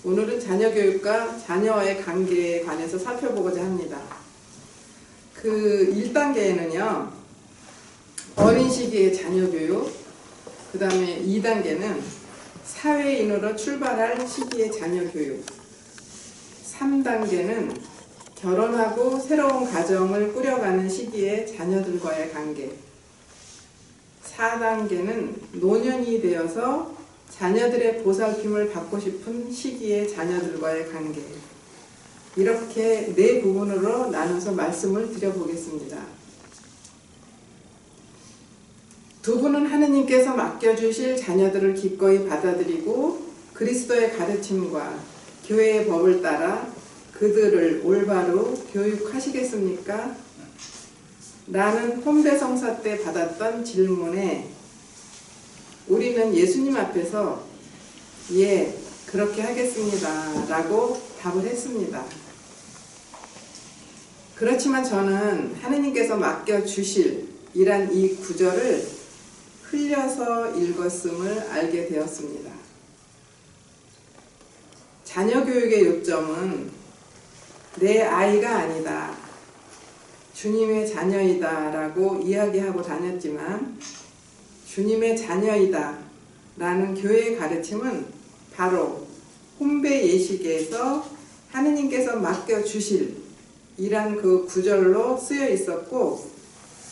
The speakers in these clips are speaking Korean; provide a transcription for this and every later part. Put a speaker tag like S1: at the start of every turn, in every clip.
S1: 오늘은 자녀 교육과 자녀와의 관계에 관해서 살펴보고자 합니다. 그 1단계에는요, 어린 시기의 자녀 교육, 그 다음에 2단계는 사회인으로 출발할 시기의 자녀 교육, 3단계는 결혼하고 새로운 가정을 꾸려가는 시기의 자녀들과의 관계, 4단계는 노년이 되어서 자녀들의 보살핌을 받고 싶은 시기의 자녀들과의 관계, 이렇게 4부분으로 나눠서 말씀을 드려보겠습니다. 두 분은 하느님께서 맡겨주실 자녀들을 기꺼이 받아들이고 그리스도의 가르침과 교회의 법을 따라 그들을 올바로 교육하시겠습니까? 라는 혼배성사 때 받았던 질문에 우리는 예수님 앞에서 예, 그렇게 하겠습니다 라고 답을 했습니다. 그렇지만 저는 하느님께서 맡겨주실 이란 이 구절을 흘려서 읽었음을 알게 되었습니다. 자녀 교육의 요점은 내 아이가 아니다, 주님의 자녀이다 라고 이야기하고 다녔지만 주님의 자녀이다 라는 교회의 가르침은 바로 혼배 예식에서 하느님께서 맡겨주실 이란 그 구절로 쓰여 있었고,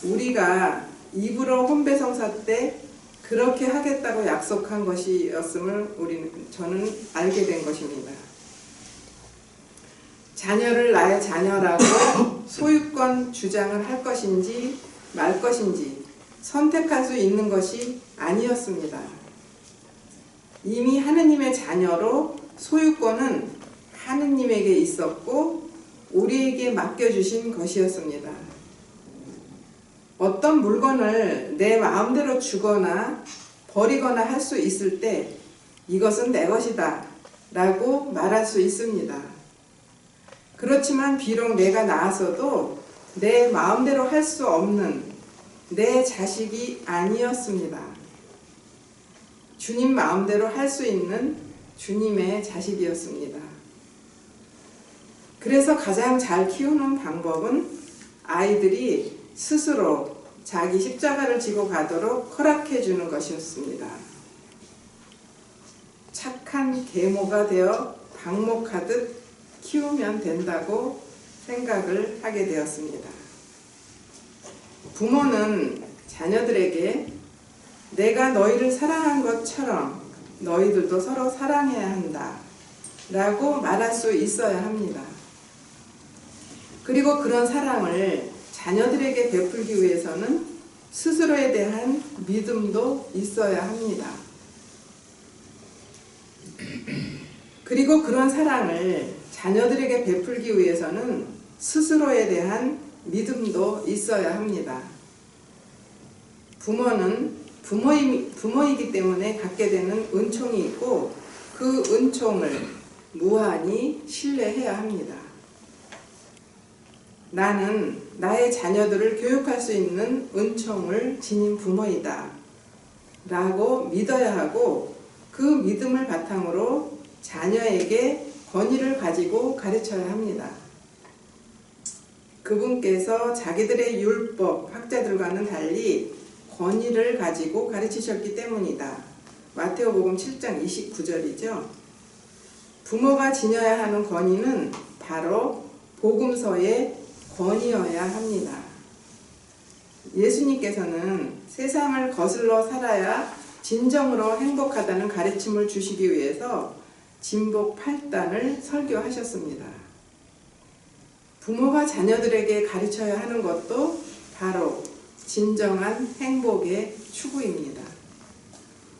S1: 우리가 입으로 혼배성사 때 그렇게 하겠다고 약속한 것이었음을 저는 알게 된 것입니다. 자녀를 나의 자녀라고 소유권 주장을 할 것인지 말 것인지 선택할 수 있는 것이 아니었습니다. 이미 하느님의 자녀로 소유권은 하느님에게 있었고 우리에게 맡겨주신 것이었습니다. 어떤 물건을 내 마음대로 주거나 버리거나 할 수 있을 때 이것은 내 것이다 라고 말할 수 있습니다. 그렇지만 비록 내가 낳았어도 내 마음대로 할 수 없는 내 자식이 아니었습니다. 주님 마음대로 할 수 있는 주님의 자식이었습니다. 그래서 가장 잘 키우는 방법은 아이들이 스스로 자기 십자가를 지고 가도록 허락해 주는 것이었습니다. 착한 계모가 되어 방목하듯 키우면 된다고 생각을 하게 되었습니다. 부모는 자녀들에게 내가 너희를 사랑한 것처럼 너희들도 서로 사랑해야 한다 라고 말할 수 있어야 합니다. 그리고 그런 사랑을 자녀들에게 베풀기 위해서는 스스로에 대한 믿음도 있어야 합니다. 그리고 그런 사랑을 자녀들에게 베풀기 위해서는 스스로에 대한 믿음도 있어야 합니다. 부모는 부모이기 때문에 갖게 되는 은총이 있고 그 은총을 무한히 신뢰해야 합니다. 나는 나의 자녀들을 교육할 수 있는 은총을 지닌 부모이다 라고 믿어야 하고, 그 믿음을 바탕으로 자녀에게 권위를 가지고 가르쳐야 합니다. 그분께서 자기들의 율법 학자들과는 달리 권위를 가지고 가르치셨기 때문이다. 마태오복음 7장 29절이죠. 부모가 지녀야 하는 권위는 바로 복음서의 권위여야 합니다. 예수님께서는 세상을 거슬러 살아야 진정으로 행복하다는 가르침을 주시기 위해서 진복 8단을 설교하셨습니다. 부모가 자녀들에게 가르쳐야 하는 것도 바로 진정한 행복의 추구입니다.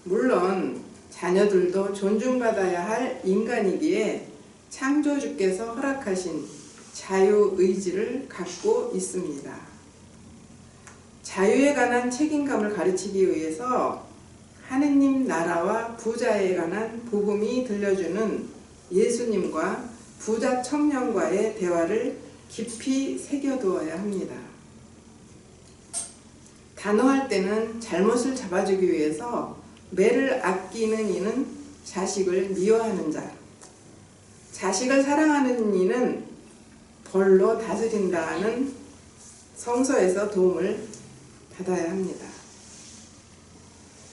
S1: 물론 자녀들도 존중받아야 할 인간이기에 창조주께서 허락하신 자유의지를 갖고 있습니다. 자유에 관한 책임감을 가르치기 위해서 하느님 나라와 부자에 관한 복음이 들려주는 예수님과 부자 청년과의 대화를 깊이 새겨두어야 합니다. 단호할 때는 잘못을 잡아주기 위해서 매를 아끼는 이는 자식을 미워하는 자, 자식을 사랑하는 이는 벌로 다스린다는 성서에서 도움을 받아야 합니다.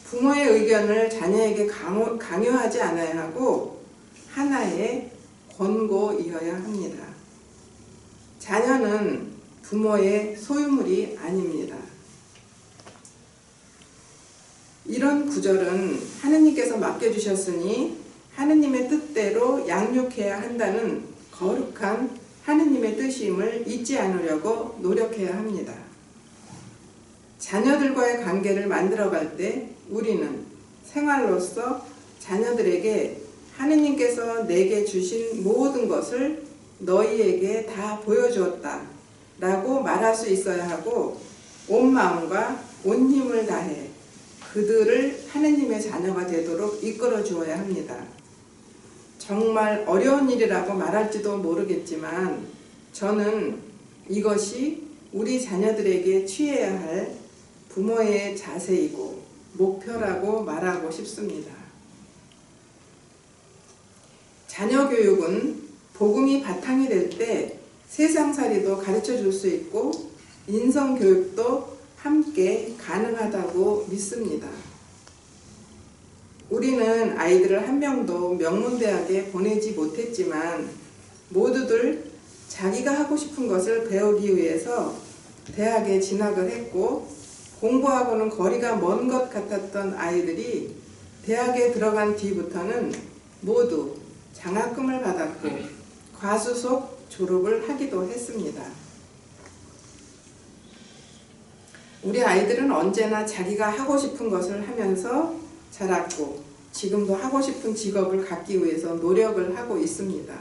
S1: 부모의 의견을 자녀에게 강요하지 않아야 하고 하나의 권고이어야 합니다. 자녀는 부모의 소유물이 아닙니다. 이런 구절은 하느님께서 맡겨주셨으니 하느님의 뜻대로 양육해야 한다는 거룩한 하느님의 뜻임을 잊지 않으려고 노력해야 합니다. 자녀들과의 관계를 만들어갈 때 우리는 생활로서 자녀들에게 하느님께서 내게 주신 모든 것을 너희에게 다 보여주었다 라고 말할 수 있어야 하고 온 마음과 온 힘을 다해 그들을 하느님의 자녀가 되도록 이끌어 주어야 합니다. 정말 어려운 일이라고 말할지도 모르겠지만 저는 이것이 우리 자녀들에게 취해야 할 부모의 자세이고 목표라고 말하고 싶습니다. 자녀 교육은 복음이 바탕이 될 때 세상살이도 가르쳐 줄 수 있고 인성교육도 함께 가능하다고 믿습니다. 우리는 아이들을 한 명도 명문대학에 보내지 못했지만 모두들 자기가 하고 싶은 것을 배우기 위해서 대학에 진학을 했고 공부하고는 거리가 먼 것 같았던 아이들이 대학에 들어간 뒤부터는 모두 장학금을 받았고 과수속 졸업을 하기도 했습니다. 우리 아이들은 언제나 자기가 하고 싶은 것을 하면서 자랐고 지금도 하고 싶은 직업을 갖기 위해서 노력을 하고 있습니다.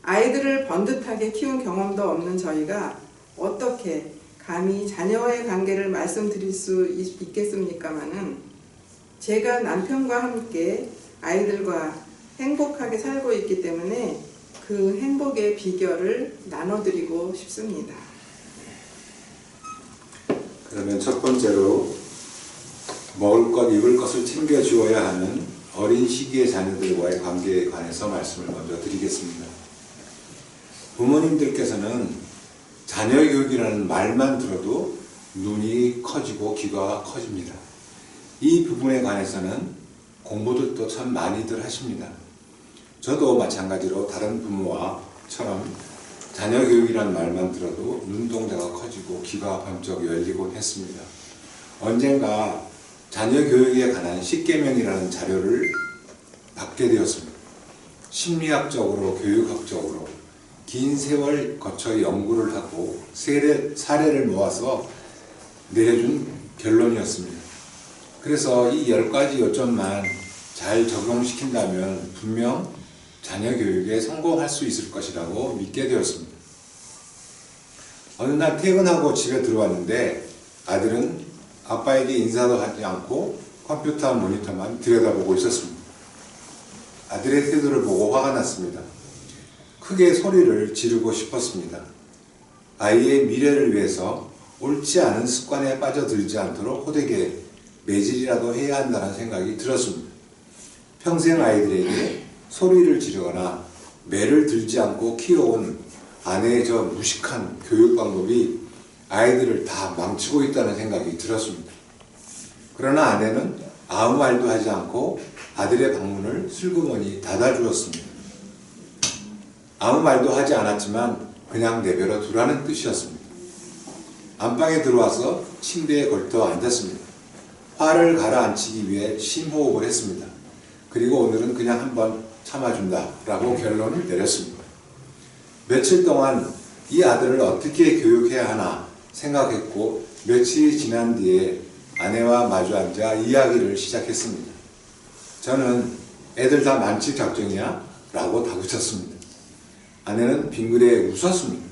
S1: 아이들을 번듯하게 키운 경험도 없는 저희가 어떻게 감히 자녀와의 관계를 말씀드릴 수 있겠습니까마는 제가 남편과 함께 아이들과 행복하게 살고 있기 때문에 그 행복의 비결을 나눠드리고 싶습니다.
S2: 그러면 첫 번째로 먹을 것, 입을 것을 챙겨주어야 하는 어린 시기의 자녀들과의 관계에 관해서 말씀을 먼저 드리겠습니다. 부모님들께서는 자녀 교육이라는 말만 들어도 눈이 커지고 귀가 커집니다. 이 부분에 관해서는 공부들도 참 많이들 하십니다. 저도 마찬가지로 다른 부모와처럼 자녀 교육이라는 말만 들어도 눈동자가 커지고 귀가 번쩍 열리곤 했습니다. 언젠가 자녀 교육에 관한 십계명이라는 자료를 받게 되었습니다. 심리학적으로 교육학적으로 긴 세월 거쳐 연구를 하고 사례를 모아서 내려준 결론이었습니다. 그래서 이 10가지 요점만 잘 적용시킨다면 분명 자녀 교육에 성공할 수 있을 것이라고 믿게 되었습니다. 어느 날 퇴근하고 집에 들어왔는데 아들은 아빠에게 인사도 하지 않고 컴퓨터 모니터만 들여다보고 있었습니다. 아들의 태도를 보고 화가 났습니다. 크게 소리를 지르고 싶었습니다. 아이의 미래를 위해서 옳지 않은 습관에 빠져들지 않도록 호되게 매질이라도 해야 한다는 생각이 들었습니다. 평생 아이들에게 소리를 지르거나 매를 들지 않고 키워온 아내의 저 무식한 교육 방법이 아이들을 다 망치고 있다는 생각이 들었습니다. 그러나 아내는 아무 말도 하지 않고 아들의 방문을 슬그머니 닫아주었습니다. 아무 말도 하지 않았지만 그냥 내버려 두라는 뜻이었습니다. 안방에 들어와서 침대에 걸터 앉았습니다. 화를 가라앉히기 위해 심호흡을 했습니다. 그리고 오늘은 그냥 한번 참아준다 라고 결론을 내렸습니다. 며칠 동안 이 아들을 어떻게 교육해야 하나 생각했고 며칠이 지난 뒤에 아내와 마주 앉아 이야기를 시작했습니다. 저는 애들 다 만취 작정이야? 라고 다그쳤습니다. 아내는 빙그레 웃었습니다.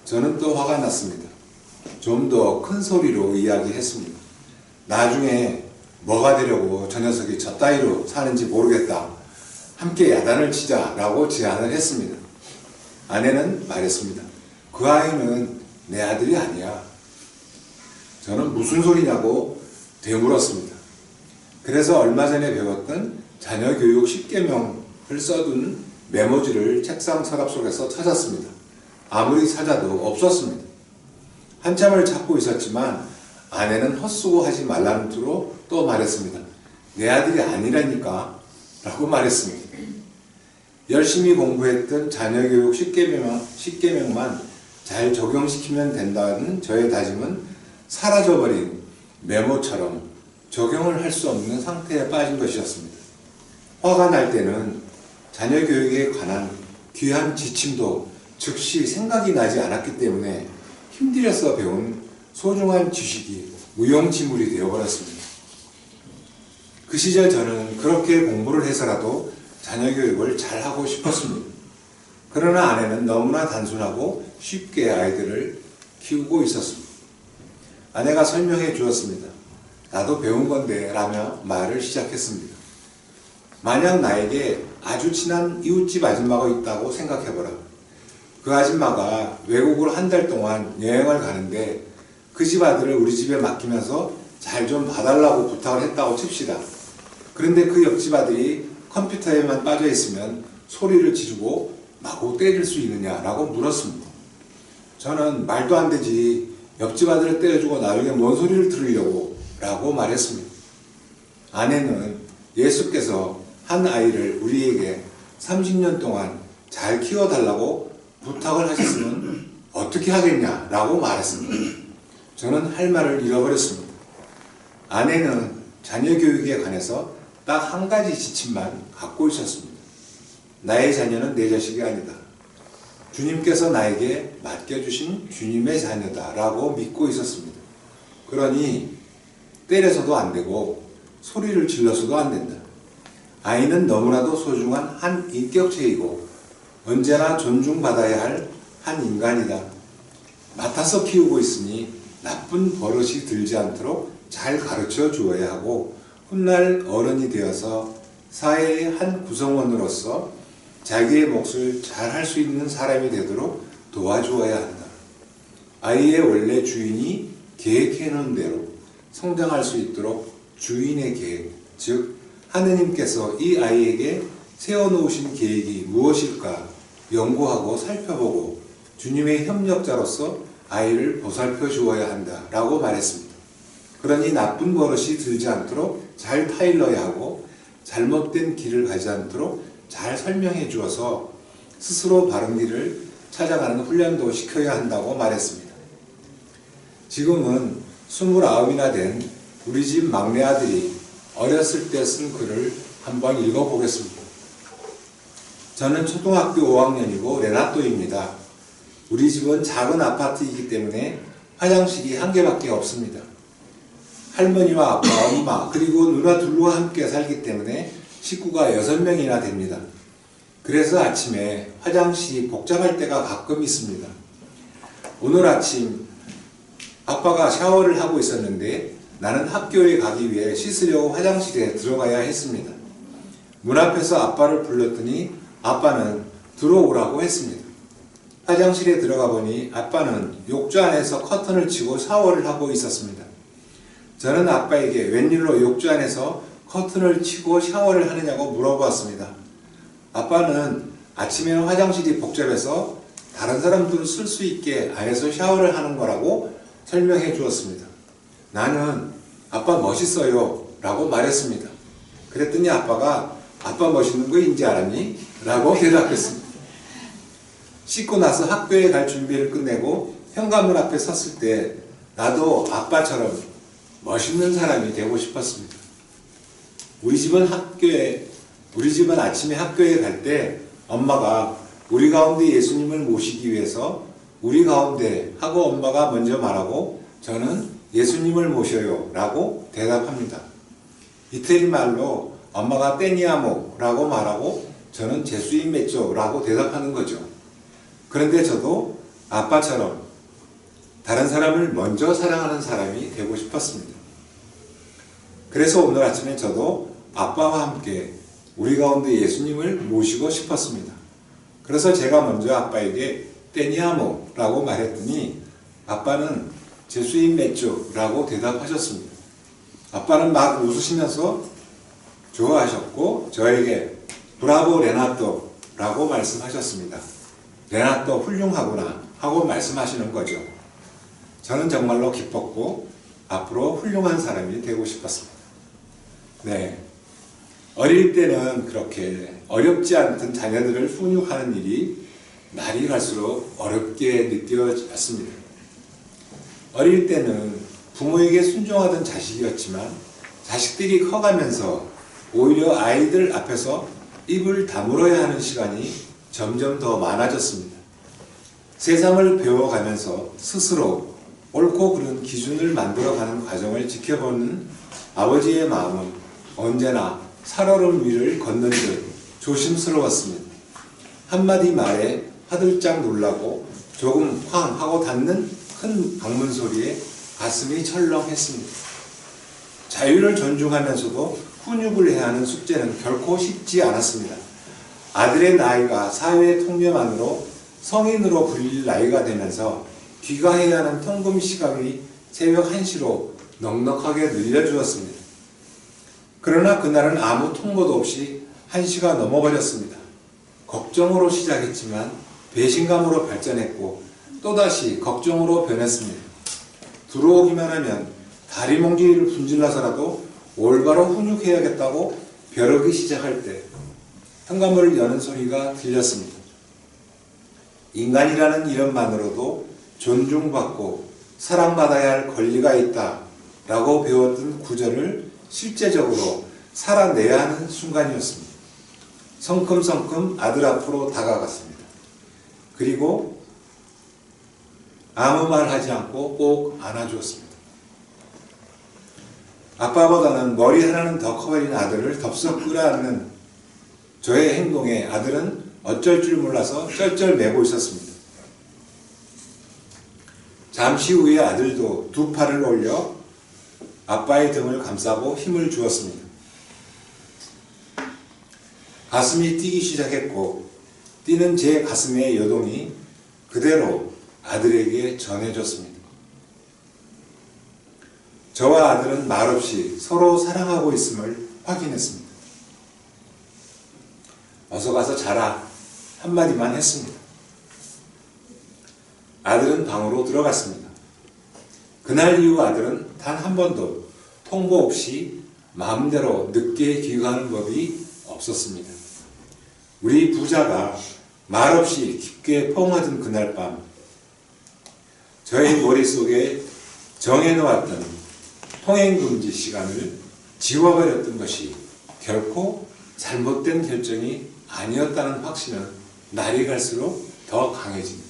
S2: 저는 또 화가 났습니다. 좀 더 큰 소리로 이야기했습니다. 나중에 뭐가 되려고 저 녀석이 저 따위로 사는지 모르겠다. 함께 야단을 치자 라고 제안을 했습니다. 아내는 말했습니다. 그 아이는 내 아들이 아니야. 저는 무슨 소리냐고 되물었습니다. 그래서 얼마 전에 배웠던 자녀교육 10계명을 써둔 메모지를 책상 서랍 속에서 찾았습니다. 아무리 찾아도 없었습니다. 한참을 찾고 있었지만 아내는 헛수고 하지 말라는 투로 또 말했습니다. 내 아들이 아니라니까 라고 말했습니다. 열심히 공부했던 자녀교육 10계명만 잘 적용시키면 된다는 저의 다짐은 사라져버린 메모처럼 적용을 할 수 없는 상태에 빠진 것이었습니다. 화가 날 때는 자녀교육에 관한 귀한 지침도 즉시 생각이 나지 않았기 때문에 힘들여서 배운 소중한 지식이 무용지물이 되어버렸습니다. 그 시절 저는 그렇게 공부를 해서라도 자녀교육을 잘하고 싶었습니다. 그러나 아내는 너무나 단순하고 쉽게 아이들을 키우고 있었습니다. 아내가 설명해 주었습니다. 나도 배운 건데 라며 말을 시작했습니다. 만약 나에게 아주 친한 이웃집 아줌마가 있다고 생각해보라. 그 아줌마가 외국으로 한 달 동안 여행을 가는데 그 집 아들을 우리 집에 맡기면서 잘 좀 봐달라고 부탁을 했다고 칩시다. 그런데 그 옆집 아들이 컴퓨터에만 빠져 있으면 소리를 지르고 마구 때릴 수 있느냐라고 물었습니다. 저는 말도 안 되지. 옆집 아들을 때려주고 나중에 뭔 소리를 들으려고 라고 말했습니다. 아내는 예수께서 한 아이를 우리에게 30년 동안 잘 키워달라고 부탁을 하셨으면 어떻게 하겠냐라고 말했습니다. 저는 할 말을 잃어버렸습니다. 아내는 자녀 교육에 관해서 딱 한 가지 지침만 갖고 있었습니다. 나의 자녀는 내 자식이 아니다. 주님께서 나에게 맡겨주신 주님의 자녀다 라고 믿고 있었습니다. 그러니 때려서도 안 되고 소리를 질러서도 안 된다. 아이는 너무나도 소중한 한 인격체이고 언제나 존중받아야 할 한 인간이다. 맡아서 키우고 있으니 나쁜 버릇이 들지 않도록 잘 가르쳐 주어야 하고 훗날 어른이 되어서 사회의 한 구성원으로서 자기의 몫을 잘 할 수 있는 사람이 되도록 도와주어야 한다. 아이의 원래 주인이 계획해 놓은 대로 성장할 수 있도록 주인의 계획, 즉 하느님께서 이 아이에게 세워놓으신 계획이 무엇일까 연구하고 살펴보고 주님의 협력자로서 아이를 보살펴 주어야 한다 라고 말했습니다. 그러니 나쁜 버릇이 들지 않도록 잘 타일러야 하고 잘못된 길을 가지 않도록 잘 설명해 주어서 스스로 바른 길을 찾아가는 훈련도 시켜야 한다고 말했습니다. 지금은 29이나 된 우리 집 막내 아들이 어렸을 때 쓴 글을 한번 읽어보겠습니다. 저는 초등학교 5학년이고 레나또입니다. 우리 집은 작은 아파트이기 때문에 화장실이 한 개밖에 없습니다. 할머니와 아빠, 엄마, 그리고 누나 둘과 함께 살기 때문에 식구가 6명이나 됩니다. 그래서 아침에 화장실이 복잡할 때가 가끔 있습니다. 오늘 아침 아빠가 샤워를 하고 있었는데 나는 학교에 가기 위해 씻으려고 화장실에 들어가야 했습니다. 문 앞에서 아빠를 불렀더니 아빠는 들어오라고 했습니다. 화장실에 들어가 보니 아빠는 욕조 안에서 커튼을 치고 샤워를 하고 있었습니다. 저는 아빠에게 웬일로 욕조 안에서 커튼을 치고 샤워를 하느냐고 물어보았습니다. 아빠는 아침에는 화장실이 복잡해서 다른 사람들은 쓸 수 있게 안에서 샤워를 하는 거라고 설명해 주었습니다. 나는 아빠 멋있어요 라고 말했습니다. 그랬더니 아빠가 아빠 멋있는 거 인지 알았니? 라고 대답했습니다. 씻고 나서 학교에 갈 준비를 끝내고 현관문 앞에 섰을 때 나도 아빠처럼 멋있는 사람이 되고 싶었습니다. 우리 집은 아침에 학교에 갈 때 엄마가 우리 가운데 예수님을 모시기 위해서 우리 가운데 하고 엄마가 먼저 말하고 저는 예수님을 모셔요 라고 대답합니다. 이태리 말로 엄마가 떼니아모 라고 말하고 저는 제수인 맺죠 라고 대답하는 거죠. 그런데 저도 아빠처럼 다른 사람을 먼저 사랑하는 사람이 되고 싶었습니다. 그래서 오늘 아침에 저도 아빠와 함께 우리 가운데 예수님을 모시고 싶었습니다. 그래서 제가 먼저 아빠에게 떼니아모 라고 말했더니 아빠는 제수인 맺죠 라고 대답하셨습니다. 아빠는 막 웃으시면서 좋아하셨고 저에게 브라보 레나토 라고 말씀하셨습니다. 레나또 훌륭하구나 하고 말씀하시는 거죠. 저는 정말로 기뻤고 앞으로 훌륭한 사람이 되고 싶었습니다. 네, 어릴 때는 그렇게 어렵지 않던 자녀들을 훈육하는 일이 날이 갈수록 어렵게 느껴졌습니다. 어릴 때는 부모에게 순종하던 자식이었지만 자식들이 커가면서 오히려 아이들 앞에서 입을 다물어야 하는 시간이 점점 더 많아졌습니다. 세상을 배워가면서 스스로 옳고 그른 기준을 만들어가는 과정을 지켜보는 아버지의 마음은 언제나 살얼음 위를 걷는 듯 조심스러웠습니다. 한마디 말에 화들짝 놀라고 조금 쾅 하고 닫는 큰 방문 소리에 가슴이 철렁했습니다. 자유를 존중하면서도 훈육을 해야 하는 숙제는 결코 쉽지 않았습니다. 아들의 나이가 사회 통념 안으로 성인으로 불릴 나이가 되면서 귀가해야 하는 통금 시각이 새벽 1시로 넉넉하게 늘려주었습니다. 그러나 그날은 아무 통보도 없이 1시가 넘어버렸습니다. 걱정으로 시작했지만 배신감으로 발전했고 또다시 걱정으로 변했습니다. 들어오기만 하면 다리몽둥이를 분질러서라도 올바로 훈육해야겠다고 벼르기 시작할 때 현관문을 여는 소리가 들렸습니다. 인간이라는 이름만으로도 존중받고 사랑받아야 할 권리가 있다 라고 배웠던 구절을 실제적으로 살아내야 하는 순간이었습니다. 성큼성큼 아들 앞으로 다가갔습니다. 그리고 아무 말 하지 않고 꼭 안아주었습니다. 아빠보다는 머리 하나는 더 커버린 아들을 덥석 끌어안는 저의 행동에 아들은 어쩔 줄 몰라서 쩔쩔매고 있었습니다. 잠시 후에 아들도 두 팔을 올려 아빠의 등을 감싸고 힘을 주었습니다. 가슴이 뛰기 시작했고 뛰는 제 가슴의 여동이 그대로 아들에게 전해졌습니다. 저와 아들은 말없이 서로 사랑하고 있음을 확인했습니다. 어서 가서 자라 한마디만 했습니다. 아들은 방으로 들어갔습니다. 그날 이후 아들은 단 한 번도 통보 없이 마음대로 늦게 귀가하는 법이 없었습니다. 우리 부자가 말없이 깊게 포옹하던 그날 밤 저의 머릿속에 정해놓았던 통행금지 시간을 지워버렸던 것이 결코 잘못된 결정이 아니었다는 확신은 날이 갈수록 더 강해집니다.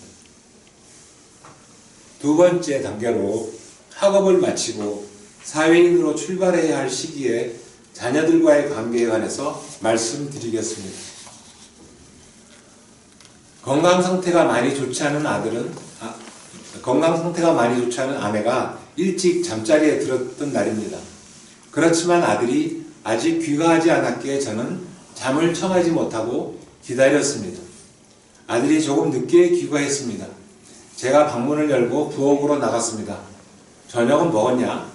S2: 두 번째 단계로 학업을 마치고 사회인으로 출발해야 할 시기에 자녀들과의 관계에 관해서 말씀드리겠습니다. 건강 상태가 많이 좋지 않은 아내가 일찍 잠자리에 들었던 날입니다. 그렇지만 아들이 아직 귀가하지 않았기에 저는 잠을 청하지 못하고 기다렸습니다. 아들이 조금 늦게 귀가했습니다. 제가 방문을 열고 부엌으로 나갔습니다. 저녁은 먹었냐?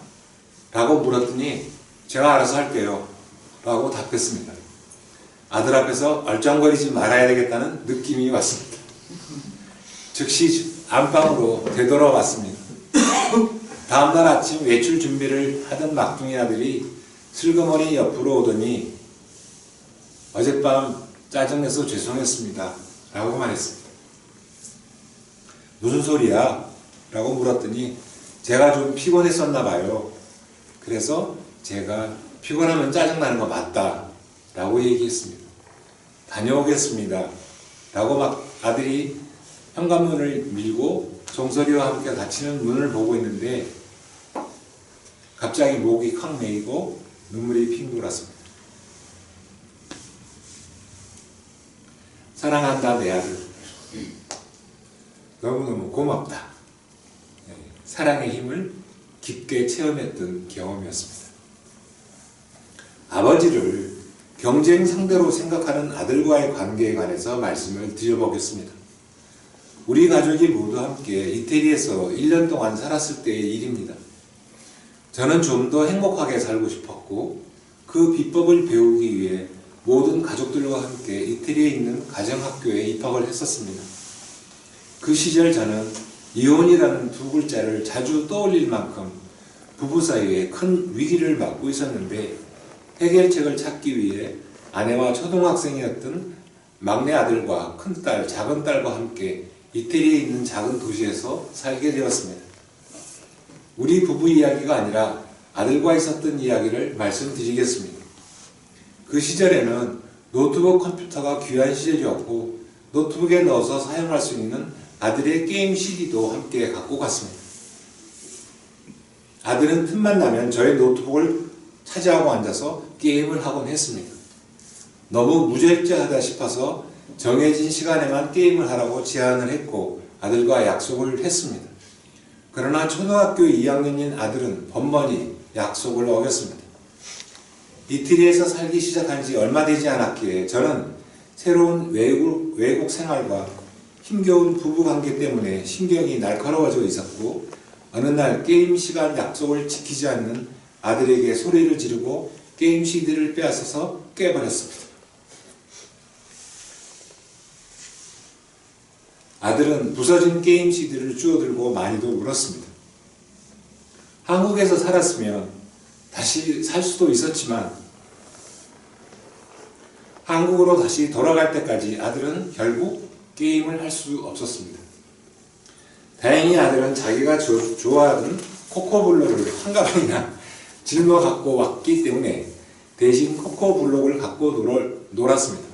S2: 라고 물었더니 제가 알아서 할게요. 라고 답했습니다. 아들 앞에서 얼쩡거리지 말아야 되겠다는 느낌이 왔습니다. 즉시 안방으로 되돌아왔습니다. 다음날 아침 외출 준비를 하던 막둥이 아들이 슬그머니 옆으로 오더니 어젯밤 짜증내서 죄송했습니다. 라고 말했습니다. 무슨 소리야? 라고 물었더니 제가 좀 피곤했었나 봐요. 그래서 제가 피곤하면 짜증나는 거 맞다. 라고 얘기했습니다. 다녀오겠습니다. 라고 막 아들이 현관문을 밀고 종소리와 함께 닫히는 문을 보고 있는데 갑자기 목이 콱 메이고 눈물이 핑 돌았습니다. 사랑한다 내 아들. 너무너무 고맙다. 사랑의 힘을 깊게 체험했던 경험이었습니다. 아버지를 경쟁 상대로 생각하는 아들과의 관계에 관해서 말씀을 드려보겠습니다. 우리 가족이 모두 함께 이태리에서 1년 동안 살았을 때의 일입니다. 저는 좀 더 행복하게 살고 싶었고 그 비법을 배우기 위해 모든 가족들과 함께 이태리에 있는 가정학교에 입학을 했었습니다. 그 시절 저는 이혼이라는 두 글자를 자주 떠올릴 만큼 부부 사이에 큰 위기를 맞고 있었는데 해결책을 찾기 위해 아내와 초등학생이었던 막내 아들과 큰딸, 작은딸과 함께 이태리에 있는 작은 도시에서 살게 되었습니다. 우리 부부 이야기가 아니라 아들과 있었던 이야기를 말씀드리겠습니다. 그 시절에는 노트북 컴퓨터가 귀한 시절이었고 노트북에 넣어서 사용할 수 있는 아들의 게임 CD도 함께 갖고 갔습니다. 아들은 틈만 나면 저의 노트북을 차지하고 앉아서 게임을 하곤 했습니다. 너무 무절제하다 싶어서 정해진 시간에만 게임을 하라고 제안을 했고 아들과 약속을 했습니다. 그러나 초등학교 2학년인 아들은 번번이 약속을 어겼습니다. 이태리에서 살기 시작한 지 얼마 되지 않았기에 저는 새로운 외국 생활과 힘겨운 부부관계 때문에 신경이 날카로워져 있었고 어느 날 게임 시간 약속을 지키지 않는 아들에게 소리를 지르고 게임 CD를 빼앗아서 깨버렸습니다. 아들은 부서진 게임 CD를 주워들고 많이도 울었습니다. 한국에서 살았으면 다시 살 수도 있었지만 한국으로 다시 돌아갈 때까지 아들은 결국 게임을 할 수 없었습니다. 다행히 아들은 자기가 좋아하던 코코블록을 한 가방이나 짊어 갖고 왔기 때문에 대신 코코블록을 갖고 놀았습니다.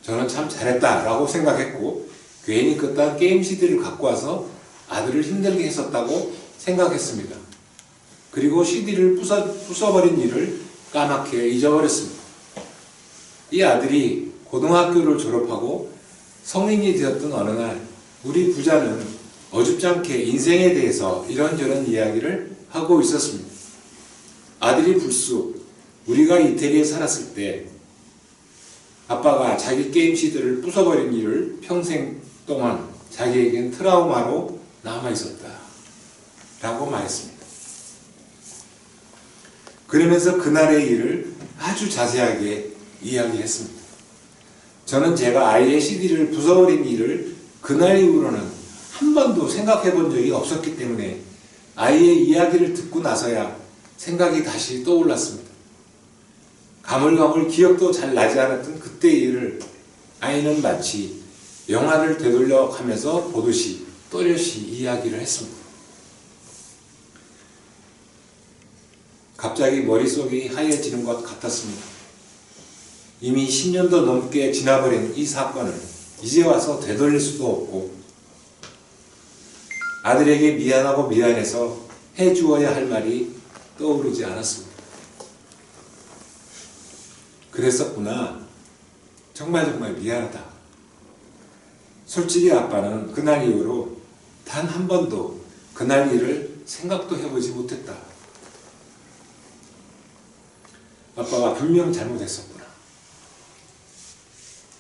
S2: 저는 참 잘했다 라고 생각했고 괜히 그딴 게임 CD를 갖고 와서 아들을 힘들게 했었다고 생각했습니다. 그리고 CD를 부숴버린 일을 까맣게 잊어버렸습니다. 이 아들이 고등학교를 졸업하고 성인이 되었던 어느 날 우리 부자는 어줍잖게 인생에 대해서 이런저런 이야기를 하고 있었습니다. 아들이 불쑥 우리가 이태리에 살았을 때 아빠가 자기 게임 CD를 부숴버린 일을 평생 동안 자기에겐 트라우마로 남아있었다 라고 말했습니다. 그러면서 그날의 일을 아주 자세하게 이야기했습니다. 저는 제가 아이의 CD를 부숴버린 일을 그날 이후로는 한 번도 생각해 본 적이 없었기 때문에 아이의 이야기를 듣고 나서야 생각이 다시 떠올랐습니다. 가물가물 기억도 잘 나지 않았던 그때의 일을 아이는 마치 영화를 되돌려 가면서 보듯이 또렷이 이야기를 했습니다. 갑자기 머릿속이 하얘지는 것 같았습니다. 이미 10년도 넘게 지나버린 이 사건을 이제 와서 되돌릴 수도 없고 아들에게 미안하고 미안해서 해주어야 할 말이 떠오르지 않았습니다. 그랬었구나. 정말 미안하다. 솔직히 아빠는 그날 이후로 단 한 번도 그날 일을 생각도 해보지 못했다. 아빠가 분명 잘못했었구나.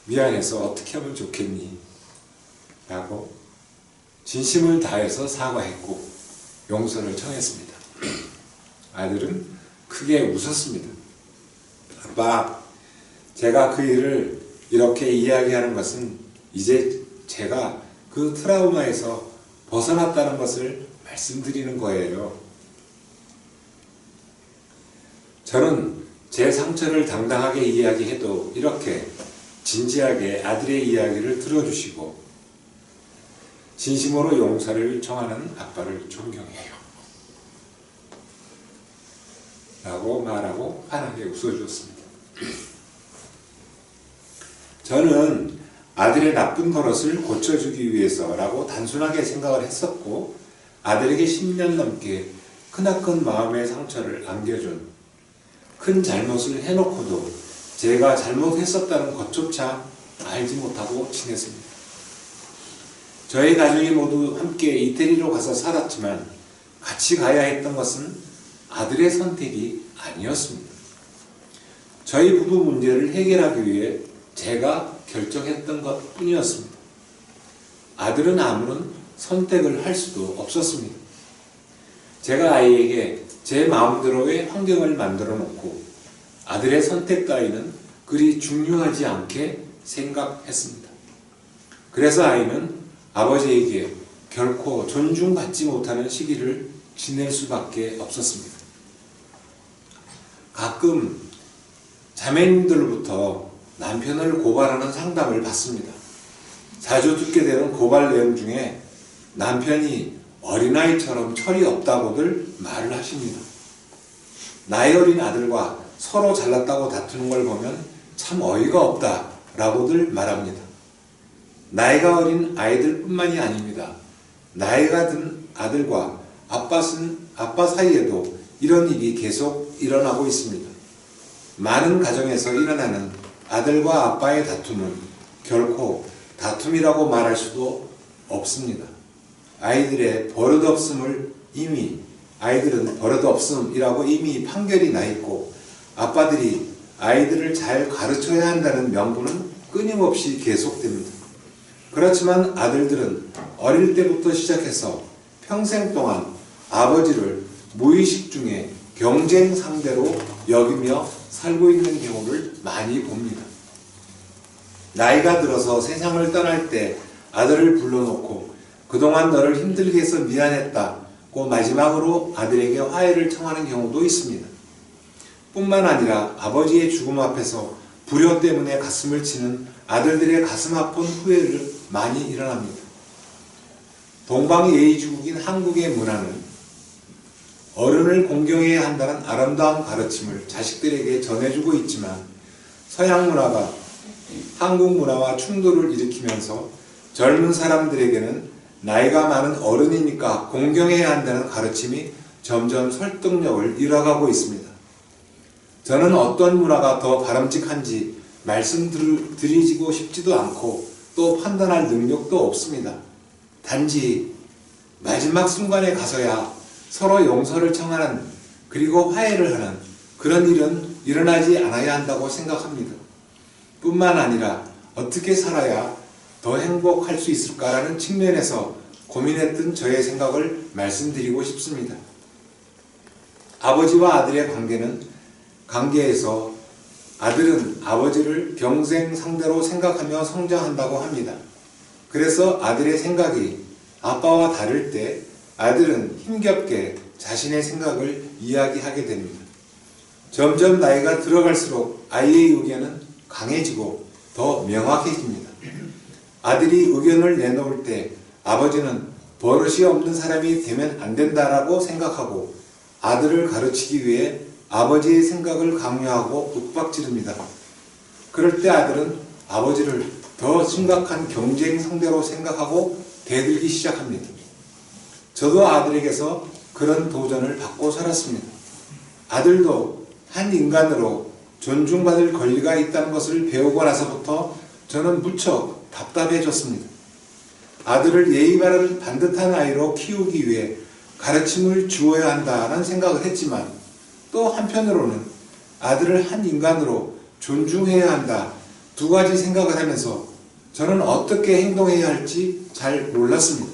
S2: 미안해서 어떻게 하면 좋겠니? 라고 진심을 다해서 사과했고 용서를 청했습니다. 아들은 크게 웃었습니다. 아빠, 제가 그 일을 이렇게 이야기하는 것은 이제 제가 그 트라우마에서 벗어났다는 것을 말씀드리는 거예요. 저는 제 상처를 당당하게 이야기해도 이렇게 진지하게 아들의 이야기를 들어주시고 진심으로 용서를 청하는 아빠를 존경해요. 라고 말하고 환하게 웃어주었습니다. 저는 아들의 나쁜 버릇을 고쳐주기 위해서라고 단순하게 생각을 했었고 아들에게 10년 넘게 크나큰 마음의 상처를 안겨준 큰 잘못을 해놓고도 제가 잘못했었다는 것조차 알지 못하고 지냈습니다. 저희 가족이 모두 함께 이태리로 가서 살았지만 같이 가야 했던 것은 아들의 선택이 아니었습니다. 저희 부부 문제를 해결하기 위해 제가 결정했던 것 뿐이었습니다. 아들은 아무런 선택을 할 수도 없었습니다. 제가 아이에게 제 마음대로의 환경을 만들어 놓고 아들의 선택 따위는 그리 중요하지 않게 생각했습니다. 그래서 아이는 아버지에게 결코 존중받지 못하는 시기를 지낼 수밖에 없었습니다. 가끔 자매님들로부터 남편을 고발하는 상담을 받습니다. 자주 듣게 되는 고발 내용 중에 남편이 어린아이처럼 철이 없다고들 말을 하십니다. 나이 어린 아들과 서로 잘났다고 다투는 걸 보면 참 어이가 없다라고들 말합니다. 나이가 어린 아이들뿐만이 아닙니다. 나이가 든 아들과 아빠 사이에도 이런 일이 계속 일어나고 있습니다. 많은 가정에서 일어나는 아들과 아빠의 다툼은 결코 다툼이라고 말할 수도 없습니다. 아이들은 버릇없음이라고 이미 판결이 나 있고, 아빠들이 아이들을 잘 가르쳐야 한다는 명분은 끊임없이 계속됩니다. 그렇지만 아들들은 어릴 때부터 시작해서 평생 동안 아버지를 무의식 중에 경쟁 상대로 여기며 살고 있는 경우를 많이 봅니다. 나이가 들어서 세상을 떠날 때 아들을 불러놓고 그동안 너를 힘들게 해서 미안했다고 마지막으로 아들에게 화해를 청하는 경우도 있습니다. 뿐만 아니라 아버지의 죽음 앞에서 불효 때문에 가슴을 치는 아들들의 가슴 아픈 후회를 많이 일어납니다. 동방예의주국인 한국의 문화는 어른을 공경해야 한다는 아름다운 가르침을 자식들에게 전해주고 있지만, 서양 문화가 한국 문화와 충돌을 일으키면서 젊은 사람들에게는 나이가 많은 어른이니까 공경해야 한다는 가르침이 점점 설득력을 잃어가고 있습니다. 저는 어떤 문화가 더 바람직한지 말씀드리고 싶지도 않고 또 판단할 능력도 없습니다. 단지 마지막 순간에 가서야 서로 용서를 청하는, 그리고 화해를 하는 그런 일은 일어나지 않아야 한다고 생각합니다. 뿐만 아니라 어떻게 살아야 더 행복할 수 있을까라는 측면에서 고민했던 저의 생각을 말씀드리고 싶습니다. 아버지와 아들의 관계에서 아들은 아버지를 경쟁 상대로 생각하며 성장한다고 합니다. 그래서 아들의 생각이 아빠와 다를 때 아들은 힘겹게 자신의 생각을 이야기하게 됩니다. 점점 나이가 들어갈수록 아이의 의견은 강해지고 더 명확해집니다. 아들이 의견을 내놓을 때 아버지는 버릇이 없는 사람이 되면 안 된다라고 생각하고 아들을 가르치기 위해 아버지의 생각을 강요하고 윽박지릅니다. 그럴 때 아들은 아버지를 더 심각한 경쟁 상대로 생각하고 대들기 시작합니다. 저도 아들에게서 그런 도전을 받고 살았습니다. 아들도 한 인간으로 존중받을 권리가 있다는 것을 배우고 나서부터 저는 무척 답답해졌습니다. 아들을 예의 바른 반듯한 아이로 키우기 위해 가르침을 주어야 한다는 생각을 했지만, 또 한편으로는 아들을 한 인간으로 존중해야 한다, 두 가지 생각을 하면서 저는 어떻게 행동해야 할지 잘 몰랐습니다.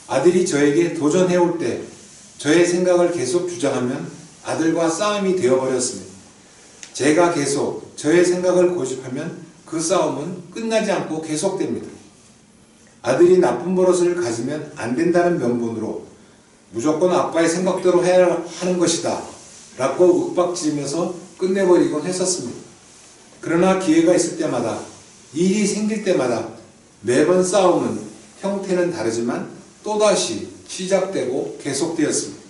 S2: 아들이 저에게 도전해올 때 저의 생각을 계속 주장하면 아들과 싸움이 되어버렸습니다. 제가 계속 저의 생각을 고집하면 그 싸움은 끝나지 않고 계속됩니다. 아들이 나쁜 버릇을 가지면 안 된다는 명분으로 무조건 아빠의 생각대로 해야 하는 것이다 라고 윽박지르면서 끝내버리곤 했었습니다. 그러나 기회가 있을 때마다, 일이 생길 때마다 매번 싸움은 형태는 다르지만 또다시 시작되고 계속되었습니다.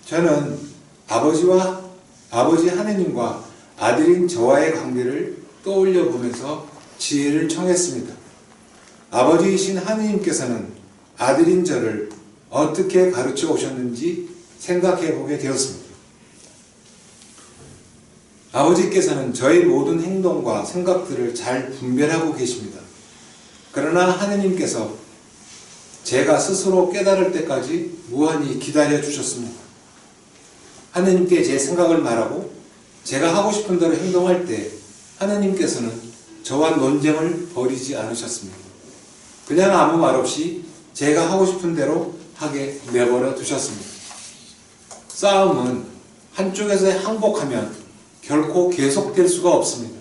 S2: 저는 아버지 하느님과 아들인 저와의 관계를 떠올려 보면서 지혜를 청했습니다. 아버지이신 하느님께서는 아들인 저를 어떻게 가르쳐 오셨는지 생각해 보게 되었습니다. 아버지께서는 저의 모든 행동과 생각들을 잘 분별하고 계십니다. 그러나 하느님께서 제가 스스로 깨달을 때까지 무한히 기다려 주셨습니다. 하느님께 제 생각을 말하고 제가 하고 싶은 대로 행동할 때 하느님께서는 저와 논쟁을 벌이지 않으셨습니다. 그냥 아무 말 없이 제가 하고 싶은 대로 하게 내버려 두셨습니다. 싸움은 한쪽에서 항복하면 결코 계속될 수가 없습니다.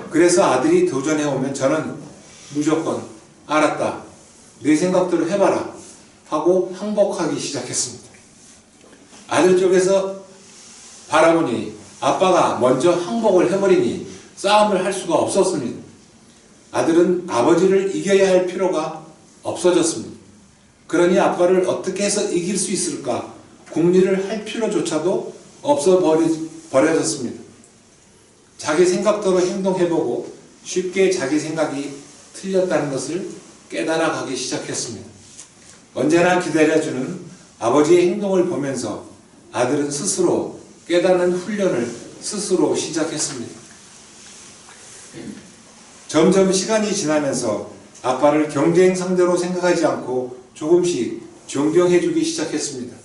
S2: 그래서 아들이 도전해오면 저는 무조건 알았다, 내 생각대로 해봐라 하고 항복하기 시작했습니다. 아들 쪽에서 바라보니 아빠가 먼저 항복을 해버리니 싸움을 할 수가 없었습니다. 아들은 아버지를 이겨야 할 필요가 없어졌습니다. 그러니 아빠를 어떻게 해서 이길 수 있을까 궁리를 할 필요조차도 없어 버려졌습니다. 자기 생각대로 행동해보고 쉽게 자기 생각이 틀렸다는 것을 깨달아가기 시작했습니다. 언제나 기다려주는 아버지의 행동을 보면서 아들은 스스로 깨닫는 훈련을 스스로 시작했습니다. 점점 시간이 지나면서 아빠를 경쟁 상대로 생각하지 않고 조금씩 존경해주기 시작했습니다.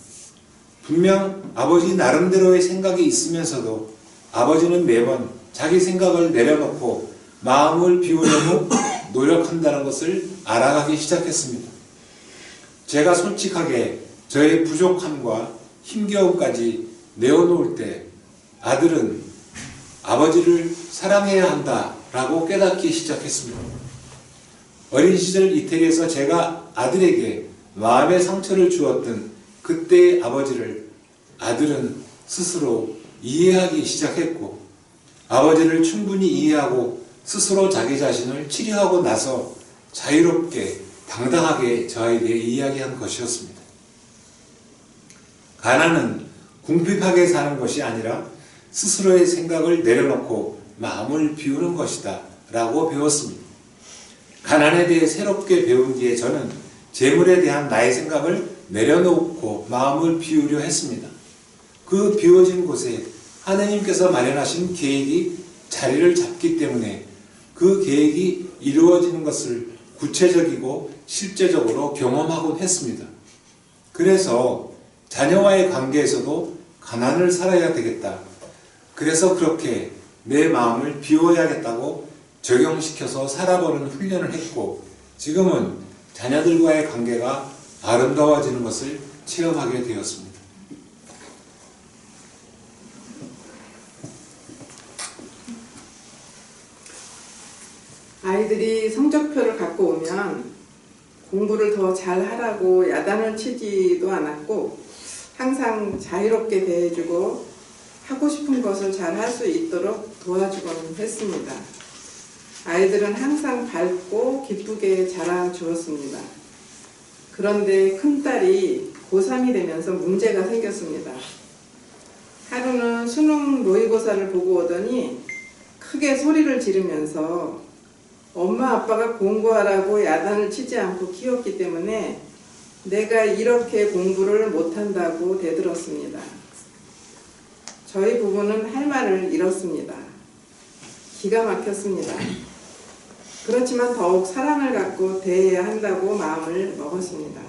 S2: 분명 아버지 나름대로의 생각이 있으면서도 아버지는 매번 자기 생각을 내려놓고 마음을 비우려고 노력한다는 것을 알아가기 시작했습니다. 제가 솔직하게 저의 부족함과 힘겨움까지 내어놓을 때 아들은 아버지를 사랑해야 한다라고 깨닫기 시작했습니다. 어린 시절 이태리에서 제가 아들에게 마음의 상처를 주었던 그때의 아버지를 아들은 스스로 이해하기 시작했고, 아버지를 충분히 이해하고 스스로 자기 자신을 치료하고 나서 자유롭게 당당하게 저에게 이야기한 것이었습니다. 가난은 궁핍하게 사는 것이 아니라 스스로의 생각을 내려놓고 마음을 비우는 것이다 라고 배웠습니다. 가난에 대해 새롭게 배운 뒤에 저는 재물에 대한 나의 생각을 내려놓고 마음을 비우려 했습니다. 그 비워진 곳에 하나님께서 마련하신 계획이 자리를 잡기 때문에 그 계획이 이루어지는 것을 구체적이고 실제적으로 경험하곤 했습니다. 그래서 자녀와의 관계에서도 가난을 살아야 되겠다. 그래서 그렇게 내 마음을 비워야겠다고 적용시켜서 살아보는 훈련을 했고, 지금은 자녀들과의 관계가 아름다워지는 것을 체험하게 되었습니다.
S1: 아이들이 성적표를 갖고 오면 공부를 더 잘하라고 야단을 치지도 않았고, 항상 자유롭게 대해주고 하고 싶은 것을 잘 할 수 있도록 도와주곤 했습니다. 아이들은 항상 밝고 기쁘게 자라주었습니다. 그런데 큰딸이 고3이 되면서 문제가 생겼습니다. 하루는 수능 모의고사를 보고 오더니 크게 소리를 지르면서 엄마 아빠가 공부하라고 야단을 치지 않고 키웠기 때문에 내가 이렇게 공부를 못한다고 대들었습니다. 저희 부부는 할 말을 잃었습니다. 기가 막혔습니다. 그렇지만 더욱 사랑을 갖고 대해야 한다고 마음을 먹었습니다.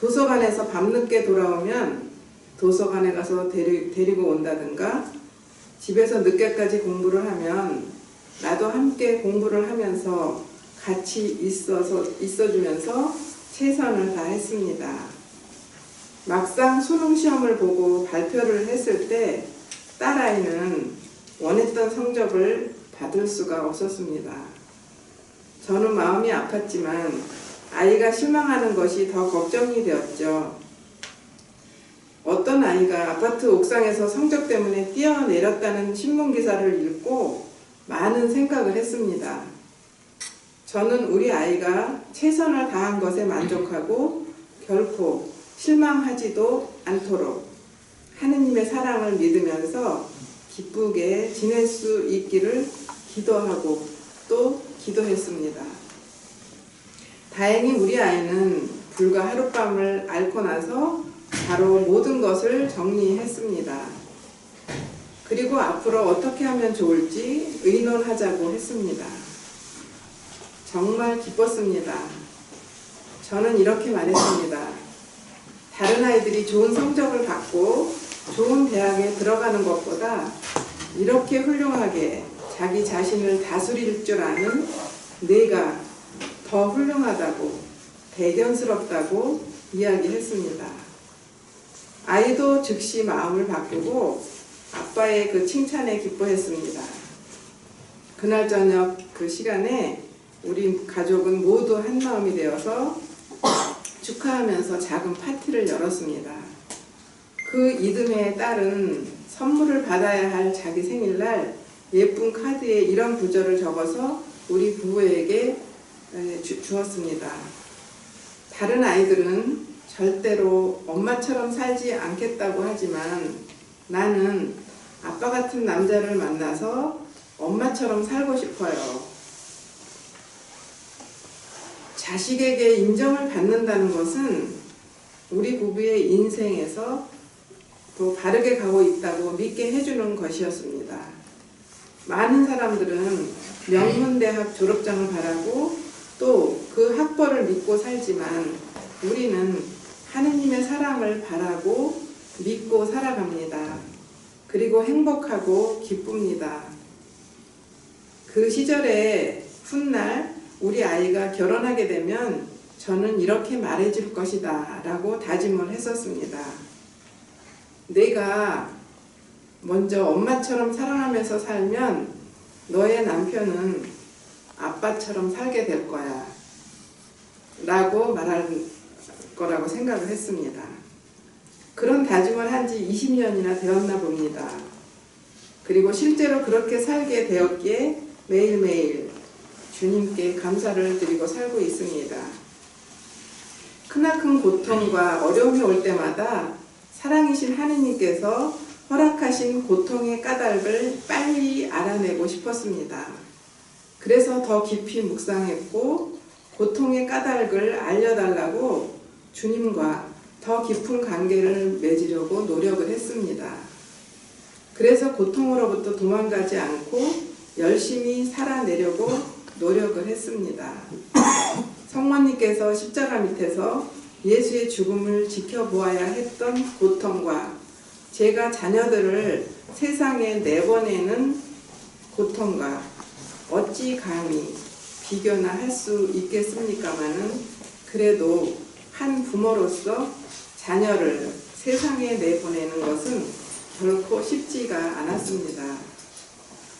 S1: 도서관에서 밤늦게 돌아오면 도서관에 가서 데리고 온다든가, 집에서 늦게까지 공부를 하면 나도 함께 공부를 하면서 같이 있어주면서 최선을 다했습니다. 막상 수능 시험을 보고 발표를 했을 때 딸아이는 원했던 성적을 받을 수가 없었습니다. 저는 마음이 아팠지만 아이가 실망하는 것이 더 걱정이 되었죠. 어떤 아이가 아파트 옥상에서 성적 때문에 뛰어내렸다는 신문기사를 읽고 많은 생각을 했습니다. 저는 우리 아이가 최선을 다한 것에 만족하고 결코 실망하지도 않도록 하느님의 사랑을 믿으면서 기쁘게 지낼 수 있기를 기도하고 또 기도했습니다. 다행히 우리 아이는 불과 하룻밤을 앓고 나서 바로 모든 것을 정리했습니다. 그리고 앞으로 어떻게 하면 좋을지 의논하자고 했습니다. 정말 기뻤습니다. 저는 이렇게 말했습니다. 다른 아이들이 좋은 성적을 받고 좋은 대학에 들어가는 것보다 이렇게 훌륭하게 자기 자신을 다스릴 줄 아는 내가 더 훌륭하다고, 대견스럽다고 이야기했습니다. 아이도 즉시 마음을 바꾸고 아빠의 그 칭찬에 기뻐했습니다. 그날 저녁 그 시간에 우리 가족은 모두 한마음이 되어서 축하하면서 작은 파티를 열었습니다. 그 이듬해 딸은 선물을 받아야 할 자기 생일날 예쁜 카드에 이런 구절을 적어서 우리 부부에게 주었습니다. 다른 아이들은 절대로 엄마처럼 살지 않겠다고 하지만 나는 아빠 같은 남자를 만나서 엄마처럼 살고 싶어요. 자식에게 인정을 받는다는 것은 우리 부부의 인생에서 또 바르게 가고 있다고 믿게 해주는 것이었습니다. 많은 사람들은 명문대학 졸업장을 바라고 또 그 학벌을 믿고 살지만 우리는 하느님의 사랑을 바라고 믿고 살아갑니다. 그리고 행복하고 기쁩니다. 그 시절에 훗날 우리 아이가 결혼하게 되면 저는 이렇게 말해줄 것이다 라고 다짐을 했었습니다. 내가 먼저 엄마처럼 사랑하면서 살면 너의 남편은 아빠처럼 살게 될 거야 라고 말할 거라고 생각을 했습니다. 그런 다짐을 한 지 20년이나 되었나 봅니다. 그리고 실제로 그렇게 살게 되었기에 매일매일 주님께 감사를 드리고 살고 있습니다. 크나큰 고통과 어려움이 올 때마다 사랑이신 하느님께서 허락하신 고통의 까닭을 빨리 알아내고 싶었습니다. 그래서 더 깊이 묵상했고 고통의 까닭을 알려달라고 주님과 더 깊은 관계를 맺으려고 노력을 했습니다. 그래서 고통으로부터 도망가지 않고 열심히 살아내려고 노력을 했습니다. 성모님께서 십자가 밑에서 예수의 죽음을 지켜보아야 했던 고통과 제가 자녀들을 세상에 내보내는 고통과 어찌 감히 비교나 할 수 있겠습니까마는 그래도 한 부모로서 자녀를 세상에 내보내는 것은 결코 쉽지가 않았습니다.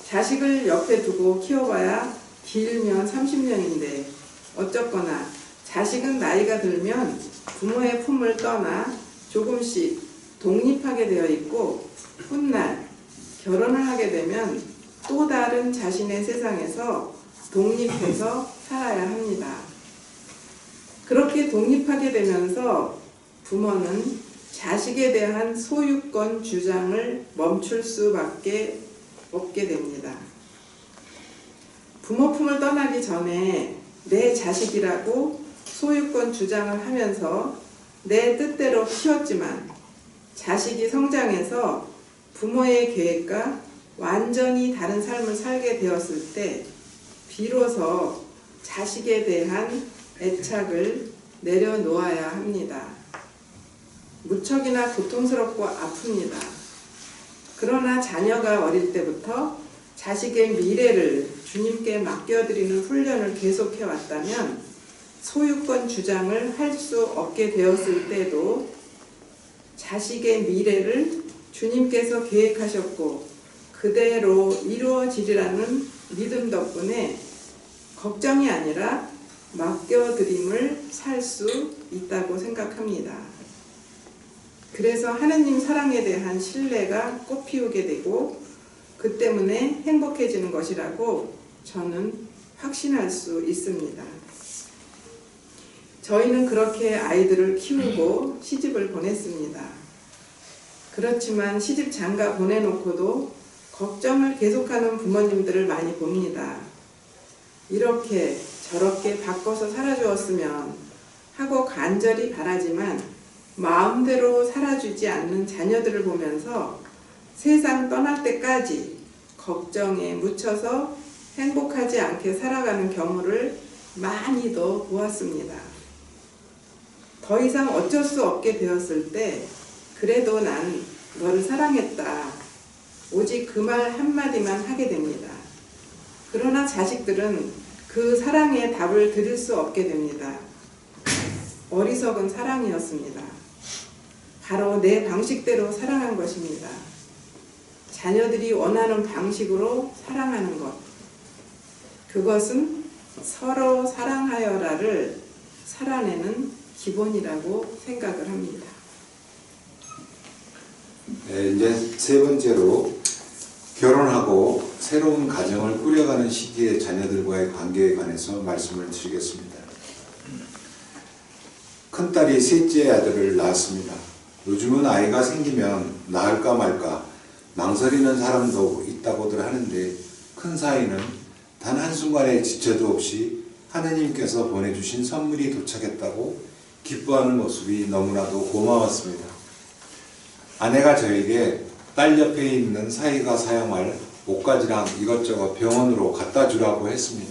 S1: 자식을 옆에 두고 키워봐야 길면 30년인데 어쩌거나 자식은 나이가 들면 부모의 품을 떠나 조금씩 독립하게 되어 있고 훗날 결혼을 하게 되면 또 다른 자신의 세상에서 독립해서 살아야 합니다. 그렇게 독립하게 되면서 부모는 자식에 대한 소유권 주장을 멈출 수밖에 없게 됩니다. 부모 품을 떠나기 전에 내 자식이라고 소유권 주장을 하면서 내 뜻대로 키웠지만 자식이 성장해서 부모의 계획과 완전히 다른 삶을 살게 되었을 때 비로소 자식에 대한 애착을 내려놓아야 합니다. 무척이나 고통스럽고 아픕니다. 그러나 자녀가 어릴 때부터 자식의 미래를 주님께 맡겨드리는 훈련을 계속해 왔다면 소유권 주장을 할 수 없게 되었을 때도 자식의 미래를 주님께서 계획하셨고 그대로 이루어지리라는 믿음 덕분에 걱정이 아니라 맡겨드림을 살 수 있다고 생각합니다. 그래서 하느님 사랑에 대한 신뢰가 꽃피우게 되고 그 때문에 행복해지는 것이라고 저는 확신할 수 있습니다. 저희는 그렇게 아이들을 키우고 시집을 보냈습니다. 그렇지만 시집 장가 보내놓고도 걱정을 계속하는 부모님들을 많이 봅니다. 이렇게 저렇게 바꿔서 살아주었으면 하고 간절히 바라지만 마음대로 살아주지 않는 자녀들을 보면서 세상 떠날 때까지 걱정에 묻혀서 행복하지 않게 살아가는 경우를 많이도 보았습니다. 더 이상 어쩔 수 없게 되었을 때 그래도 난 너를 사랑했다. 오직 그 말 한마디만 하게 됩니다. 그러나 자식들은 그 사랑의 답을 들을 수 없게 됩니다. 어리석은 사랑이었습니다. 바로 내 방식대로 사랑한 것입니다. 자녀들이 원하는 방식으로 사랑하는 것, 그것은 서로 사랑하여라를 살아내는 기본이라고 생각을 합니다.
S2: 네, 이제 세 번째로 결혼하고 새로운 가정을 꾸려가는 시기의 자녀들과의 관계에 관해서 말씀을 드리겠습니다. 큰딸이 셋째 아들을 낳았습니다. 요즘은 아이가 생기면 낳을까 말까 망설이는 사람도 있다고들 하는데 큰 사위는 단 한순간의 지체도 없이 하느님께서 보내주신 선물이 도착했다고 기뻐하는 모습이 너무나도 고마웠습니다. 아내가 저에게 딸 옆에 있는 사위가 사용할 옷가지랑 이것저것 병원으로 갖다 주라고 했습니다.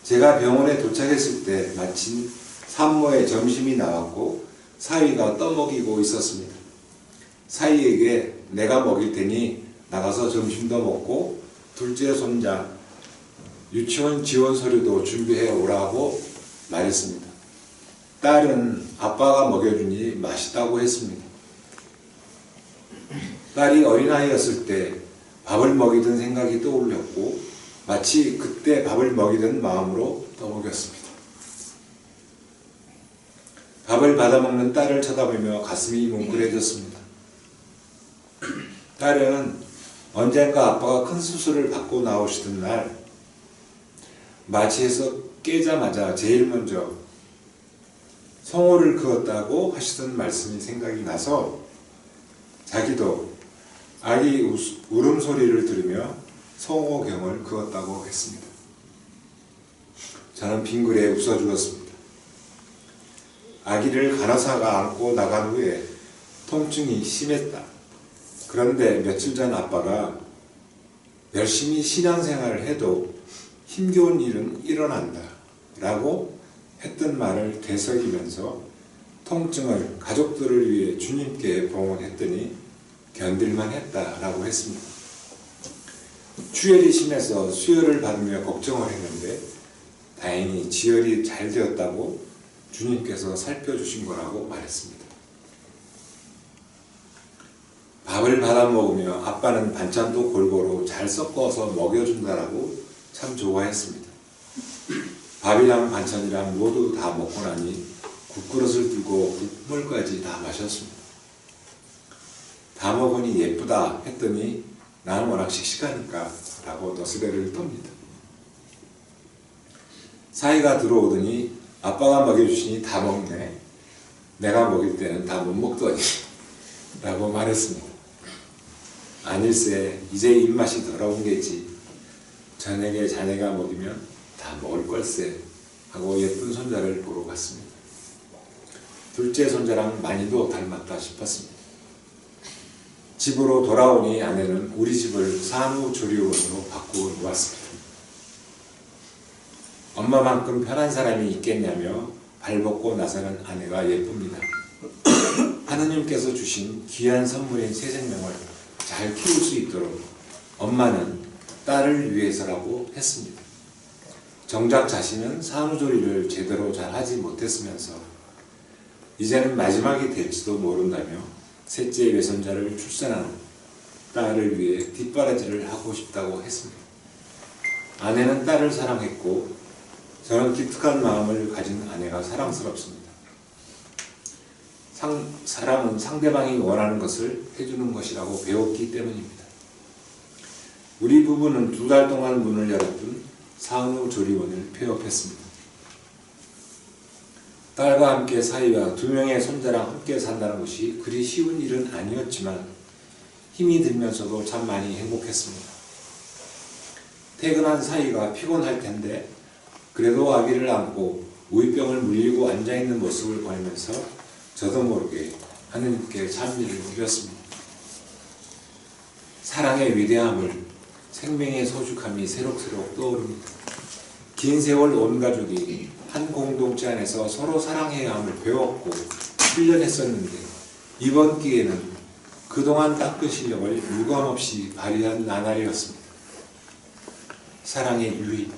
S2: 제가 병원에 도착했을 때 마침 산모의 점심이 나왔고 사위가 떠먹이고 있었습니다. 사위에게 내가 먹일 테니 나가서 점심도 먹고 둘째 손자 유치원 지원 서류도 준비해 오라고 말했습니다. 딸은 아빠가 먹여주니 맛있다고 했습니다. 딸이 어린아이였을 때 밥을 먹이던 생각이 떠올렸고 마치 그때 밥을 먹이던 마음으로 떠먹였습니다. 밥을 받아먹는 딸을 쳐다보며 가슴이 뭉클해졌습니다. 딸은 언젠가 아빠가 큰 수술을 받고 나오시던 날 마취해서 깨자마자 제일 먼저 성호를 그었다고 하시던 말씀이 생각이 나서 자기도 아기 울음소리를 들으며 성호경을 그었다고 했습니다. 저는 빙그레 웃어주었습니다. 아기를 간호사가 안고 나간 후에 통증이 심했다. 그런데 며칠 전 아빠가 열심히 신앙생활을 해도 힘겨운 일은 일어난다 라고 했던 말을 되새기면서 통증을 가족들을 위해 주님께 봉헌했더니 견딜만 했다라고 했습니다. 추열이 심해서 수혈을 받으며 걱정을 했는데 다행히 지혈이 잘 되었다고 주님께서 살펴주신 거라고 말했습니다. 밥을 받아 먹으며 아빠는 반찬도 골고루 잘 섞어서 먹여준다라고 참 좋아했습니다. 밥이랑 반찬이랑 모두 다 먹고 나니 국그릇을 들고 국물까지 다 마셨습니다. 다 먹으니 예쁘다 했더니 나는 워낙 씩씩하니까 라고 너스레를 떱니다. 사이가 들어오더니 아빠가 먹여주시니 다 먹네. 내가 먹일 때는 다 못 먹더니 라고 말했습니다. 아닐세, 이제 입맛이 더러운 게지. 저녁에 자네가 먹이면 다 먹을 걸세 하고 예쁜 손자를 보러 갔습니다. 둘째 손자랑 많이도 닮았다 싶었습니다. 집으로 돌아오니 아내는 우리 집을 산후조리원으로 바꾸어 놓았습니다. 엄마만큼 편한 사람이 있겠냐며 발벗고 나서는 아내가 예쁩니다. 하느님께서 주신 귀한 선물인 새 생명을 잘 키울 수 있도록 엄마는 딸을 위해서라고 했습니다. 정작 자신은 산후조리를 제대로 잘 하지 못했으면서 이제는 마지막이 될지도 모른다며 셋째 외손자를 출산한 딸을 위해 뒷바라지를 하고 싶다고 했습니다. 아내는 딸을 사랑했고 저는 기특한 마음을 가진 아내가 사랑스럽습니다. 사랑은 상대방이 원하는 것을 해주는 것이라고 배웠기 때문입니다. 우리 부부는 2달 동안 문을 열었던 산후조리원을 폐업했습니다. 딸과 함께 사위와 2명의 손자랑 함께 산다는 것이 그리 쉬운 일은 아니었지만 힘이 들면서도 참 많이 행복했습니다. 퇴근한 사위가 피곤할 텐데 그래도 아기를 안고 우유병을 물리고 앉아있는 모습을 보면서 저도 모르게 하느님께 찬미를 드렸습니다. 사랑의 위대함을, 생명의 소중함이 새록새록 떠오릅니다. 긴 세월 온 가족이 한 공동체 안에서 서로 사랑해야 함을 배웠고 훈련했었는데 이번 기회는 그동안 닦은 실력을 유감없이 발휘한 나날이었습니다. 사랑의 유희,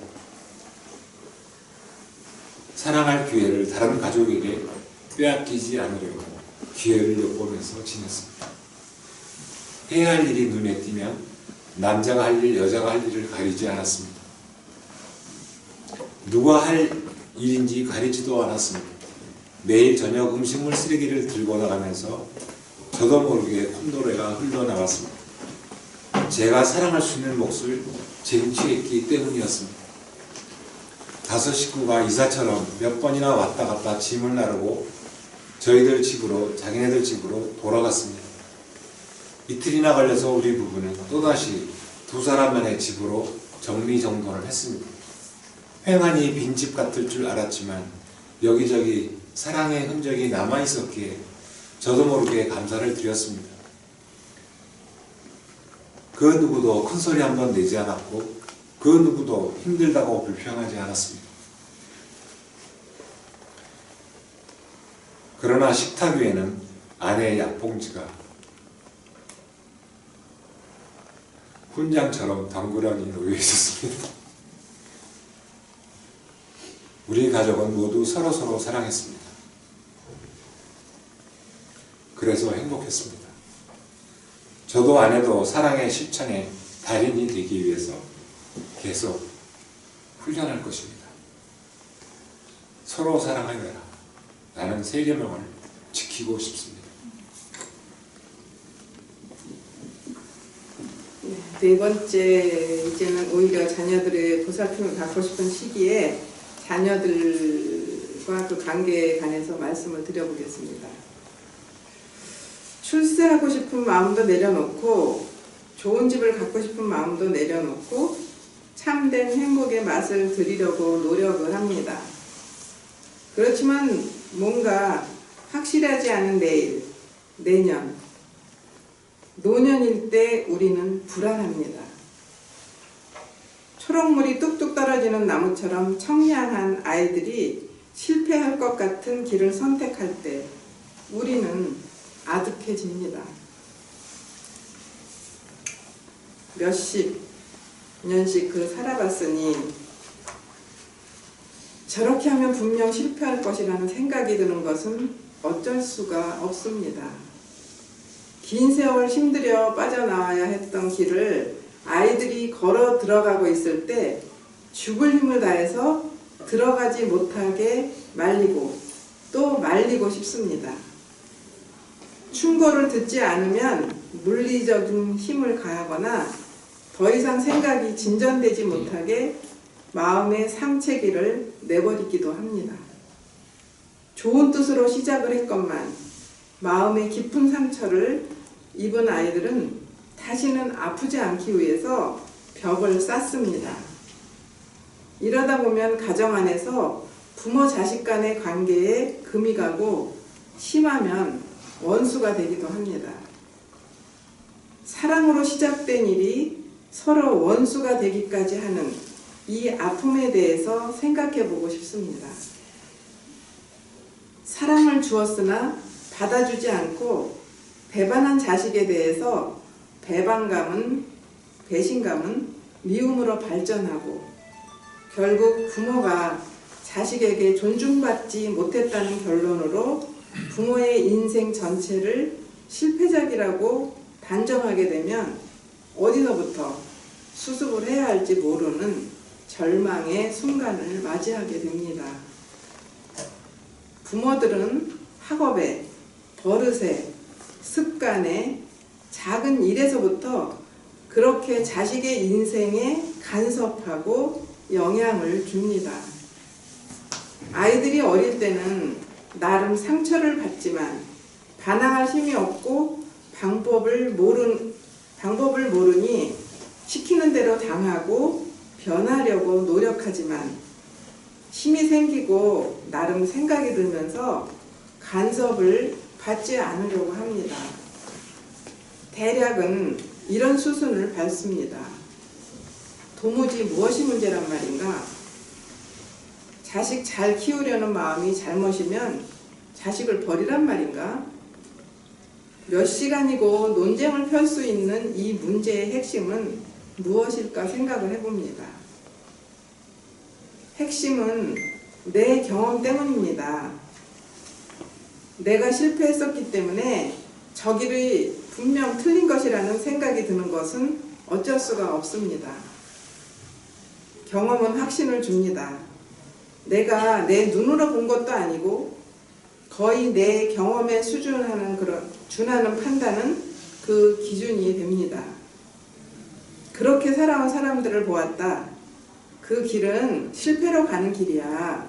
S2: 사랑할 기회를 다른 가족에게 빼앗기지 않으려고 기회를 엿보면서 지냈습니다. 해야 할 일이 눈에 띄면 남자가 할 일, 여자가 할 일을 가리지 않았습니다. 누가 할 일인지 가리지도 않았습니다. 매일 저녁 음식물 쓰레기를 들고 나가면서 저도 모르게 콧노래가 흘러나갔습니다. 제가 사랑할 수 있는 몫을 쟁취했기 때문이었습니다. 5 식구가 이사처럼 몇 번이나 왔다 갔다 짐을 나르고 저희들 집으로, 자기네들 집으로 돌아갔습니다. 이틀이나 걸려서 우리 부부는 또다시 2사람만의 집으로 정리정돈을 했습니다. 횡하니 빈집 같을 줄 알았지만 여기저기 사랑의 흔적이 남아있었기에 저도 모르게 감사를 드렸습니다. 그 누구도 큰소리 한 번 내지 않았고 그 누구도 힘들다고 불평하지 않았습니다. 그러나 식탁 위에는 아내의 약봉지가 훈장처럼 덩그러니 놓여 있었습니다. 우리 가족은 모두 서로서로 사랑했습니다. 그래서 행복했습니다. 저도 아내도 사랑의 실천의 달인이 되기 위해서 계속 훈련할 것입니다. 서로 사랑하여라. 나는 세계명을 지키고 싶습니다.
S1: 네 번째, 이제는 오히려 자녀들의 보살핌을 받고 싶은 시기에 자녀들과 그 관계에 관해서 말씀을 드려보겠습니다. 출세하고 싶은 마음도 내려놓고 좋은 집을 갖고 싶은 마음도 내려놓고 참된 행복의 맛을 들이려고 노력을 합니다. 그렇지만 뭔가 확실하지 않은 내일, 내년, 노년일 때 우리는 불안합니다. 초록물이 뚝뚝 떨어지는 나무처럼 청량한 아이들이 실패할 것 같은 길을 선택할 때 우리는 아득해집니다. 몇십 년씩 살아봤으니 저렇게 하면 분명 실패할 것이라는 생각이 드는 것은 어쩔 수가 없습니다. 긴 세월 힘들여 빠져나와야 했던 길을 아이들이 걸어 들어가고 있을 때 죽을 힘을 다해서 들어가지 못하게 말리고 또 말리고 싶습니다. 충고를 듣지 않으면 물리적인 힘을 가하거나 더 이상 생각이 진전되지 못하게 마음의 상체기를 내버리기도 합니다. 좋은 뜻으로 시작을 했건만 마음의 깊은 상처를 입은 아이들은 다시는 아프지 않기 위해서 벽을 쌓습니다. 이러다 보면 가정 안에서 부모 자식 간의 관계에 금이 가고 심하면 원수가 되기도 합니다. 사랑으로 시작된 일이 서로 원수가 되기까지 하는 이 아픔에 대해서 생각해 보고 싶습니다. 사랑을 주었으나 받아주지 않고 배반한 자식에 대해서 배신감은 미움으로 발전하고 결국 부모가 자식에게 존중받지 못했다는 결론으로 부모의 인생 전체를 실패작이라고 단정하게 되면 어디서부터 수습을 해야 할지 모르는 절망의 순간을 맞이하게 됩니다. 부모들은 학업에, 버릇에, 습관에, 작은 일에서부터 그렇게 자식의 인생에 간섭하고 영향을 줍니다. 아이들이 어릴 때는 나름 상처를 받지만 반항할 힘이 없고 방법을 모르니 시키는 대로 당하고 변하려고 노력하지만 힘이 생기고 나름 생각이 들면서 간섭을 받지 않으려고 합니다. 대략은 이런 수순을 밟습니다. 도무지 무엇이 문제란 말인가? 자식 잘 키우려는 마음이 잘못이면 자식을 버리란 말인가? 몇 시간이고 논쟁을 펼 수 있는 이 문제의 핵심은 무엇일까 생각을 해봅니다. 핵심은 내 경험 때문입니다. 내가 실패했었기 때문에 저 길이 분명 틀린 것이라는 생각이 드는 것은 어쩔 수가 없습니다. 경험은 확신을 줍니다. 내가 내 눈으로 본 것도 아니고 거의 내 경험에 준하는 판단은 그 기준이 됩니다. 그렇게 살아온 사람들을 보았다. 그 길은 실패로 가는 길이야.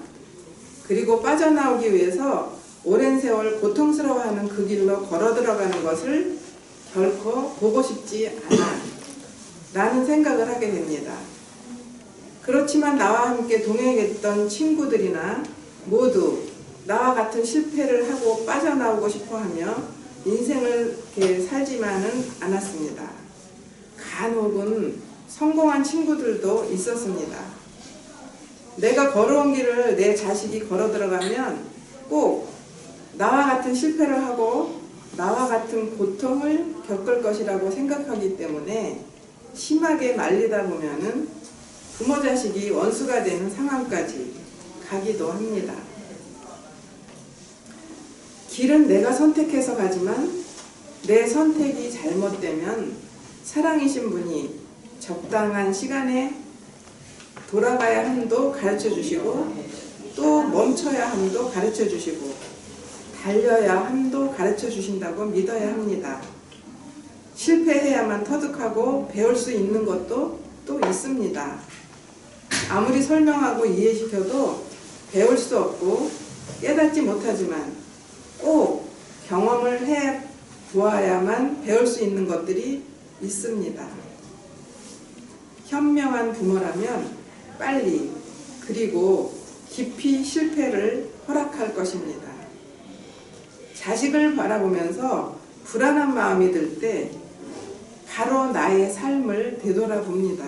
S1: 그리고 빠져나오기 위해서 오랜 세월 고통스러워하는 그 길로 걸어 들어가는 것을 결코 보고 싶지 않아 라는 생각을 하게 됩니다. 그렇지만 나와 함께 동행했던 친구들이나 모두 나와 같은 실패를 하고 빠져나오고 싶어하며 인생을 이렇게 살지만은 않았습니다. 간혹은 성공한 친구들도 있었습니다. 내가 걸어온 길을 내 자식이 걸어 들어가면 꼭 나와 같은 실패를 하고 나와 같은 고통을 겪을 것이라고 생각하기 때문에 심하게 말리다 보면은 부모 자식이 원수가 되는 상황까지 가기도 합니다. 길은 내가 선택해서 가지만 내 선택이 잘못되면 사랑이신 분이 적당한 시간에 돌아가야 함도 가르쳐 주시고 또 멈춰야 함도 가르쳐 주시고 달려야 함도 가르쳐 주신다고 믿어야 합니다. 실패해야만 터득하고 배울 수 있는 것도 또 있습니다. 아무리 설명하고 이해시켜도 배울 수 없고 깨닫지 못하지만 꼭 경험을 해 보아야만 배울 수 있는 것들이 있습니다. 현명한 부모라면 빨리 그리고 깊이 실패를 허락할 것입니다. 자식을 바라보면서 불안한 마음이 들 때 바로 나의 삶을 되돌아봅니다.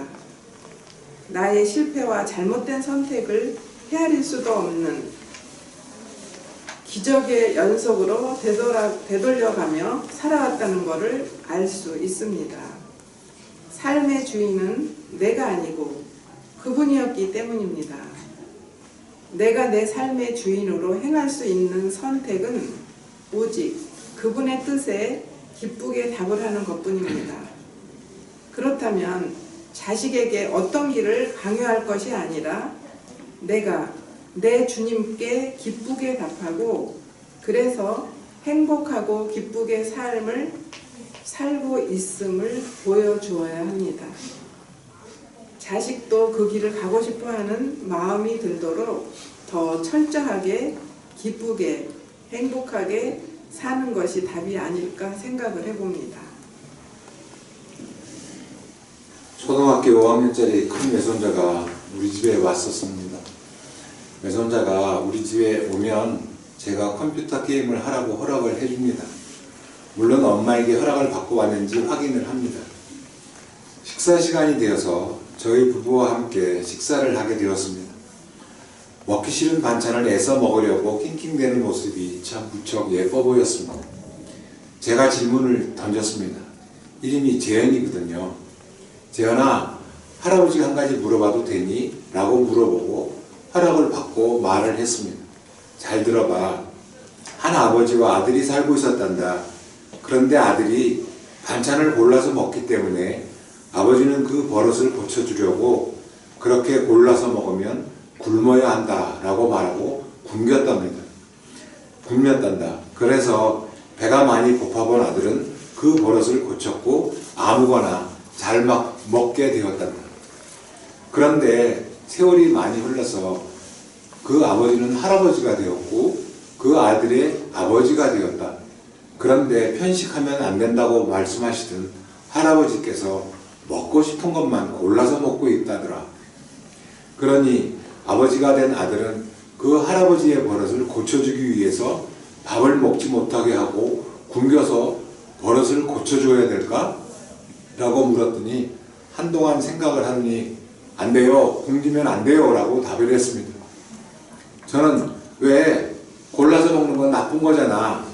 S1: 나의 실패와 잘못된 선택을 헤아릴 수도 없는 기적의 연속으로 되돌려가며 살아왔다는 것을 알 수 있습니다. 삶의 주인은 내가 아니고 그분이었기 때문입니다. 내가 내 삶의 주인으로 행할 수 있는 선택은 오직 그분의 뜻에 기쁘게 답을 하는 것뿐입니다. 그렇다면 자식에게 어떤 길을 강요할 것이 아니라 내가 내 주님께 기쁘게 답하고 그래서 행복하고 기쁘게 삶을 살고 있음을 보여주어야 합니다. 자식도 그 길을 가고 싶어하는 마음이 들도록 더 철저하게 기쁘게 행복하게 사는 것이 답이 아닐까 생각을 해봅니다.
S2: 초등학교 5학년짜리 큰 외손자가 우리 집에 왔었습니다. 외손자가 우리 집에 오면 제가 컴퓨터 게임을 하라고 허락을 해줍니다. 물론 엄마에게 허락을 받고 왔는지 확인을 합니다. 식사 시간이 되어서 저희 부부와 함께 식사를 하게 되었습니다. 먹기 싫은 반찬을 애써 먹으려고 낑낑대는 모습이 참 무척 예뻐 보였습니다. 제가 질문을 던졌습니다. 이름이 재현이거든요. 재현아, 할아버지 한 가지 물어봐도 되니? 라고 물어보고 허락을 받고 말을 했습니다. 잘 들어봐. 한 아버지와 아들이 살고 있었단다. 그런데 아들이 반찬을 골라서 먹기 때문에 아버지는 그 버릇을 고쳐주려고 그렇게 골라서 먹으면 굶어야 한다 라고 말하고 굶겼단다. 그래서 배가 많이 고파본 아들은 그 버릇을 고쳤고 아무거나 잘 먹게 되었단다. 그런데 세월이 많이 흘러서 그 아버지는 할아버지가 되었고 그 아들의 아버지가 되었다. 그런데 편식하면 안 된다고 말씀하시던 할아버지께서 먹고 싶은 것만 골라서 먹고 있다더라. 그러니 아버지가 된 아들은 그 할아버지의 버릇을 고쳐주기 위해서 밥을 먹지 못하게 하고 굶겨서 버릇을 고쳐줘야 될까? 라고 물었더니 한동안 생각을 하더니 안 돼요. 굶기면 안 돼요. 라고 답을 했습니다. 저는 왜 골라서 먹는 건 나쁜 거잖아.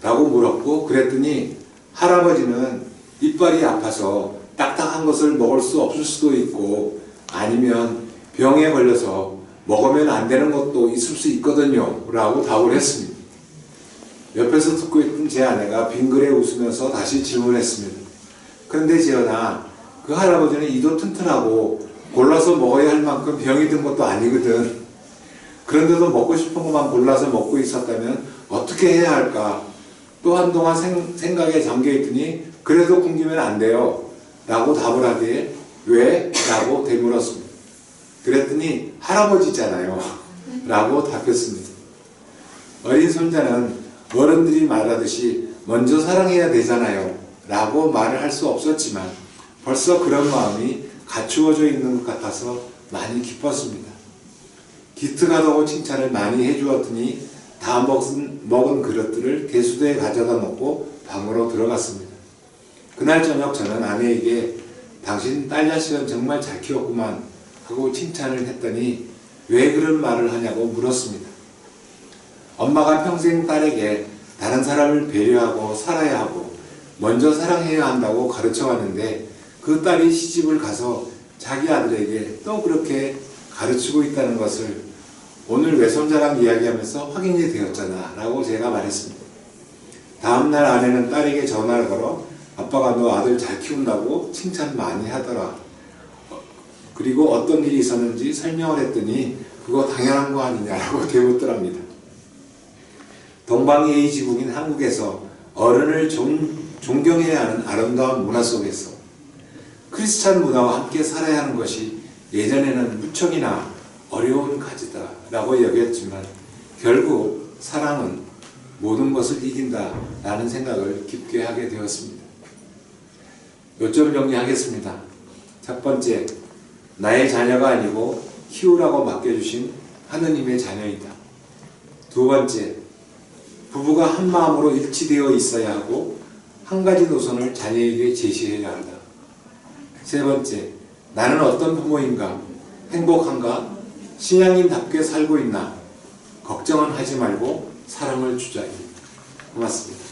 S2: 라고 물었고 그랬더니 할아버지는 이빨이 아파서 딱딱한 것을 먹을 수 없을 수도 있고 아니면 병에 걸려서 먹으면 안 되는 것도 있을 수 있거든요. 라고 답을 했습니다. 옆에서 듣고 있던 제 아내가 빙그레 웃으면서 다시 질문했습니다. 그런데 지연아, 그 할아버지는 이도 튼튼하고 골라서 먹어야 할 만큼 병이 든 것도 아니거든. 그런데도 먹고 싶은 것만 골라서 먹고 있었다면 어떻게 해야 할까? 또 한동안 생각에 잠겨있더니 그래도 굶기면 안 돼요 라고 답을 하기에 왜? 라고 되물었습니다. 그랬더니 할아버지잖아요 라고 답했습니다. 어린 손자는 어른들이 말하듯이 먼저 사랑해야 되잖아요 라고 말을 할 수 없었지만 벌써 그런 마음이 갖추어져 있는 것 같아서 많이 기뻤습니다. 기특하다고 칭찬을 많이 해주었더니 다 먹은 그릇들을 개수대에 가져다 놓고 방으로 들어갔습니다. 그날 저녁 저는 아내에게 당신 딸 자식은 정말 잘 키웠구만 하고 칭찬을 했더니 왜 그런 말을 하냐고 물었습니다. 엄마가 평생 딸에게 다른 사람을 배려하고 살아야 하고 먼저 사랑해야 한다고 가르쳐 왔는데 그 딸이 시집을 가서 자기 아들에게 또 그렇게 가르치고 있다는 것을 오늘 외손자랑 이야기하면서 확인이 되었잖아 라고 제가 말했습니다. 다음날 아내는 딸에게 전화를 걸어 아빠가 너 아들 잘 키운다고 칭찬 많이 하더라. 그리고 어떤 일이 있었는지 설명을 했더니 그거 당연한 거 아니냐라고 되묻더랍니다. 동방예의 지국인 한국에서 어른을 존경해야 하는 아름다운 문화 속에서 크리스찬 문화와 함께 살아야 하는 것이 예전에는 무척이나 어려운 가지다 라고 여겼지만 결국 사랑은 모든 것을 이긴다 라는 생각을 깊게 하게 되었습니다. 요점 정리하겠습니다. 첫 번째, 나의 자녀가 아니고 키우라고 맡겨주신 하느님의 자녀이다. 두 번째, 부부가 한 마음으로 일치되어 있어야 하고 한 가지 노선을 자녀에게 제시해야 한다. 세 번째, 나는 어떤 부모인가? 행복한가? 신앙인답게 살고 있나? 걱정은 하지 말고 사랑을 주자. 고맙습니다.